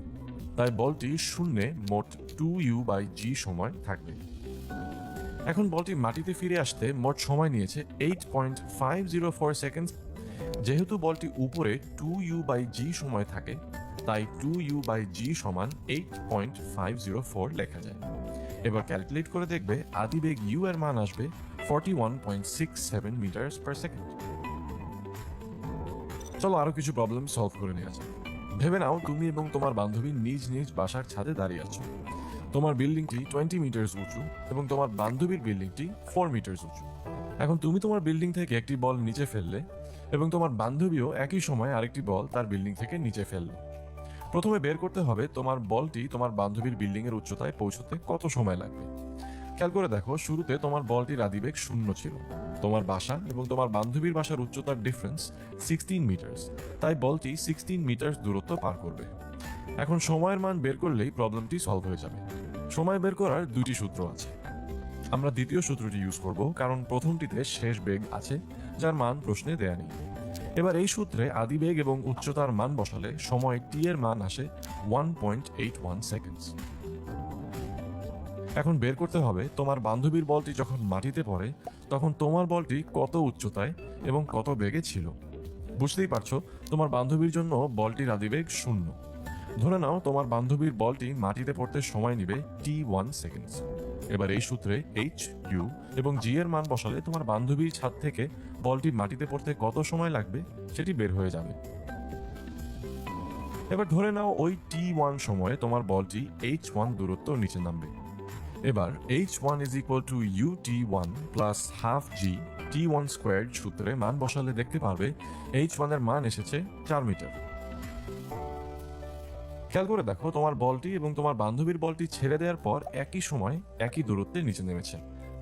তাই বলটি শূন্যে মোট 2u/g সময় থাকবে। এখন বলটি মাটিতে ফিরে আসতে মোট সময় নিয়েছে 8.504 সেকেন্ড। যেহেতু বলটি উপরে 2u/g সময় থাকে, তাই 2u/g সমান 8.504 লেখা যায়। এবার ক্যালকুলেট করে দেখবে আদি বেগ u এর মান আসবে 41.67 মিটার পার সেকেন্ড। চলো আরো কিছু প্রবলেম সলভ করে নেওয়া যাক। ভেবে নাও তুমি এবং তোমার বান্ধবী নিজ নিজ বাসার ছাদে দাঁড়িয়ে আছো। তোমার বিল্ডিংটি 20 মিটার উঁচু এবং তোমার বান্ধবীর বিল্ডিংটি 4 মিটার উঁচু। এখন তুমি তোমার বিল্ডিং থেকে একটি বল নিচে ফেললে এবং তোমার বান্ধবীও একই সময় আরেকটি বল তার বিল্ডিং থেকে নিচে ফেললো। প্রথমে বের করতে হবে তোমার বলটি তোমার বান্ধবীর বিল্ডিং এর উচ্চতায় পৌঁছতে কত সময় লাগবে। খেয়াল করে দেখো, শুরুতে তোমার বলটির আদিবেগ 0 ছিল। তোমার বাসা এবং তোমার বান্ধবীর বাসার উচ্চতার ডিফারেন্স 16 মিটার, তাই বলটি 16 মিটার দূরত্ব পার করবে। এখন সময়ের মান বের করলেই প্রবলেমটি সলভ হয়ে যাবে। সময় বের করার দুটি সূত্র আছে। আমরা দ্বিতীয় সূত্রটি ইউজ করব, কারণ প্রথমটিতে শেষ বেগ আছে যার মান প্রশ্নে দেয়া নেই। এবার এই সূত্রে আদিবেগ এবং উচ্চতার মান বসালে সময় t এর মান আসে 1.81 সেকেন্ড। এখন বের করতে হবে তোমার বান্ধবীর বলটি যখন মাটিতে পড়ে তখন তোমার বলটি কত উচ্চতায় এবং কত বেগে ছিল। বুঝতেই পারছো, তোমার বান্ধবীর জন্য বলটির আদিবেগ 0। ধরে নাও তোমার বান্ধবীর বলটি মাটিতে পড়তে সময় নেবে t1 সেকেন্ড। এবার এই সূত্রে h, u এবং g এর মান বসালে তোমার বান্ধবীর ছাদ থেকে বলটি মাটিতে পড়তে কত সময় লাগবে সেটি বের হয়ে যাবে। এবার ধরে নাও ওই t1 সময়ে তোমার বলটি h1 দূরত্ব নিচে নামবে। এবার h1 is equal to ut1 plus half g t1 squared সূত্রে মান বসালে দেখতে পারবে h1 এর মান এসেছে 4 মিটার। খেয়াল করে দেখো, তোমার বলটি এবং তোমার বান্ধবীর বলটি ছেড়ে দেওয়ার পর একই সময় একই দূরত্বে নিচে নেমেছে।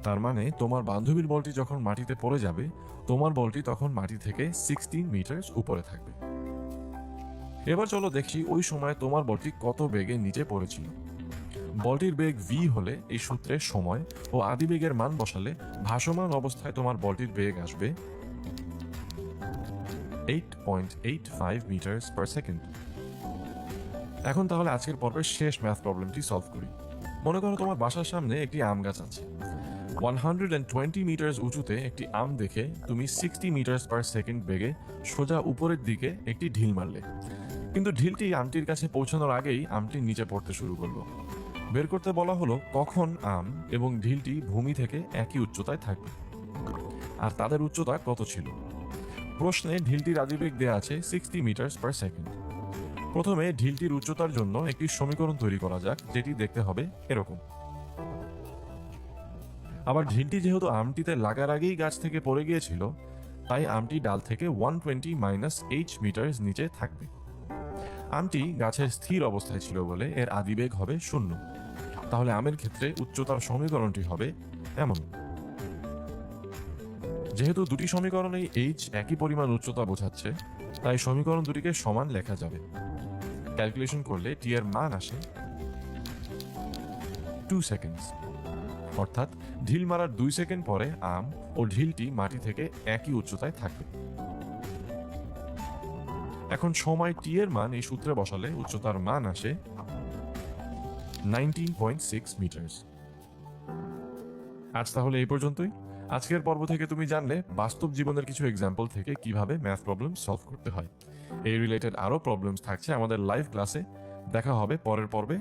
তার মানে তোমার বান্ধবীর বলটি যখন মাটিতে পড়ে যাবে তোমার বলটি তখন মাটি থেকে 16 মিটার উপরে থাকবে। এবার চলো দেখি ওই সময় তোমার বলটি কত বেগে নিচে পড়েছিল। বলটির বেগ v হলে এই সূত্রের সময় ও আদিবেগের মান বসালে ভাসমান অবস্থায় তোমার বলটির বেগ আসবে 8.85 মিটার পার সেকেন্ড। এখন তাহলে আজকের পর্বের শেষ ম্যাথ প্রবলেমটি সলভ করি। মনে করো তোমার বাসার সামনে একটি আম গাছ আছে। 120 মিটার উঁচুতে একটি আম দেখে তুমি 60 মিটার পার সেকেন্ড বেগে সোজা উপরের দিকে একটি ঢিল মারলে, কিন্তু ঢিলটি আমটির কাছে পৌঁছানোর আগেই আমটি নিচে পড়তে শুরু করলো। বের করতে বলা হলো কখন আম এবং ঢিলটি ভূমি থেকে একই উচ্চতায় থাকবে, আর তাদের উচ্চতা কত ছিল। প্রশ্নে ঢিলটির আদিবেগ দেয়া আছে 60 মিটার পার সেকেন্ড। প্রথমে ঢিলটির উচ্চতার জন্য একটি সমীকরণ তৈরি করা যাক, যেটি দেখতে হবে এরকম। আবার ঢিলটি যেহেতু আমটিতে লাগার আগেই গাছ থেকে পড়ে গিয়েছিল, তাই আমটি ডাল থেকে 120 মাইনাস h মিটার নিচে থাকবে। আমটি গাছের স্থির অবস্থায় ছিল বলে এর আদিবেগ হবে 0। তাহলে আমের ক্ষেত্রে উচ্চতার সমীকরণটি হবে এমন। যেহেতু দুটি সমীকরণেই h একই পরিমাণ উচ্চতা বোঝাচ্ছে, তাই সমীকরণ দুটিকে সমান লেখা যাবে। ক্যালকুলেশন করলে t এর মান আসে 2 সেকেন্ড। অর্থাৎ ঢিল মারার 2 সেকেন্ড পরে আম ও ঢিলটি মাটি থেকে একই উচ্চতায় থাকবে। এখন সময় t এর মান এই সূত্রে বসালে উচ্চতার মান আসে 19.6 মিটার। আজ তাহলে এই পর্যন্তই। আজকের পর্ব থেকে তুমি জানলে বাস্তব জীবনের কিছু এক্সাম্পল থেকে কিভাবে ম্যাথ প্রবলেম সলভ করতে হয়। এই রিলেটেড আরো প্রবলেমস থাকছে আমাদের লাইভ ক্লাসে। দেখা হবে পরের পর্বে।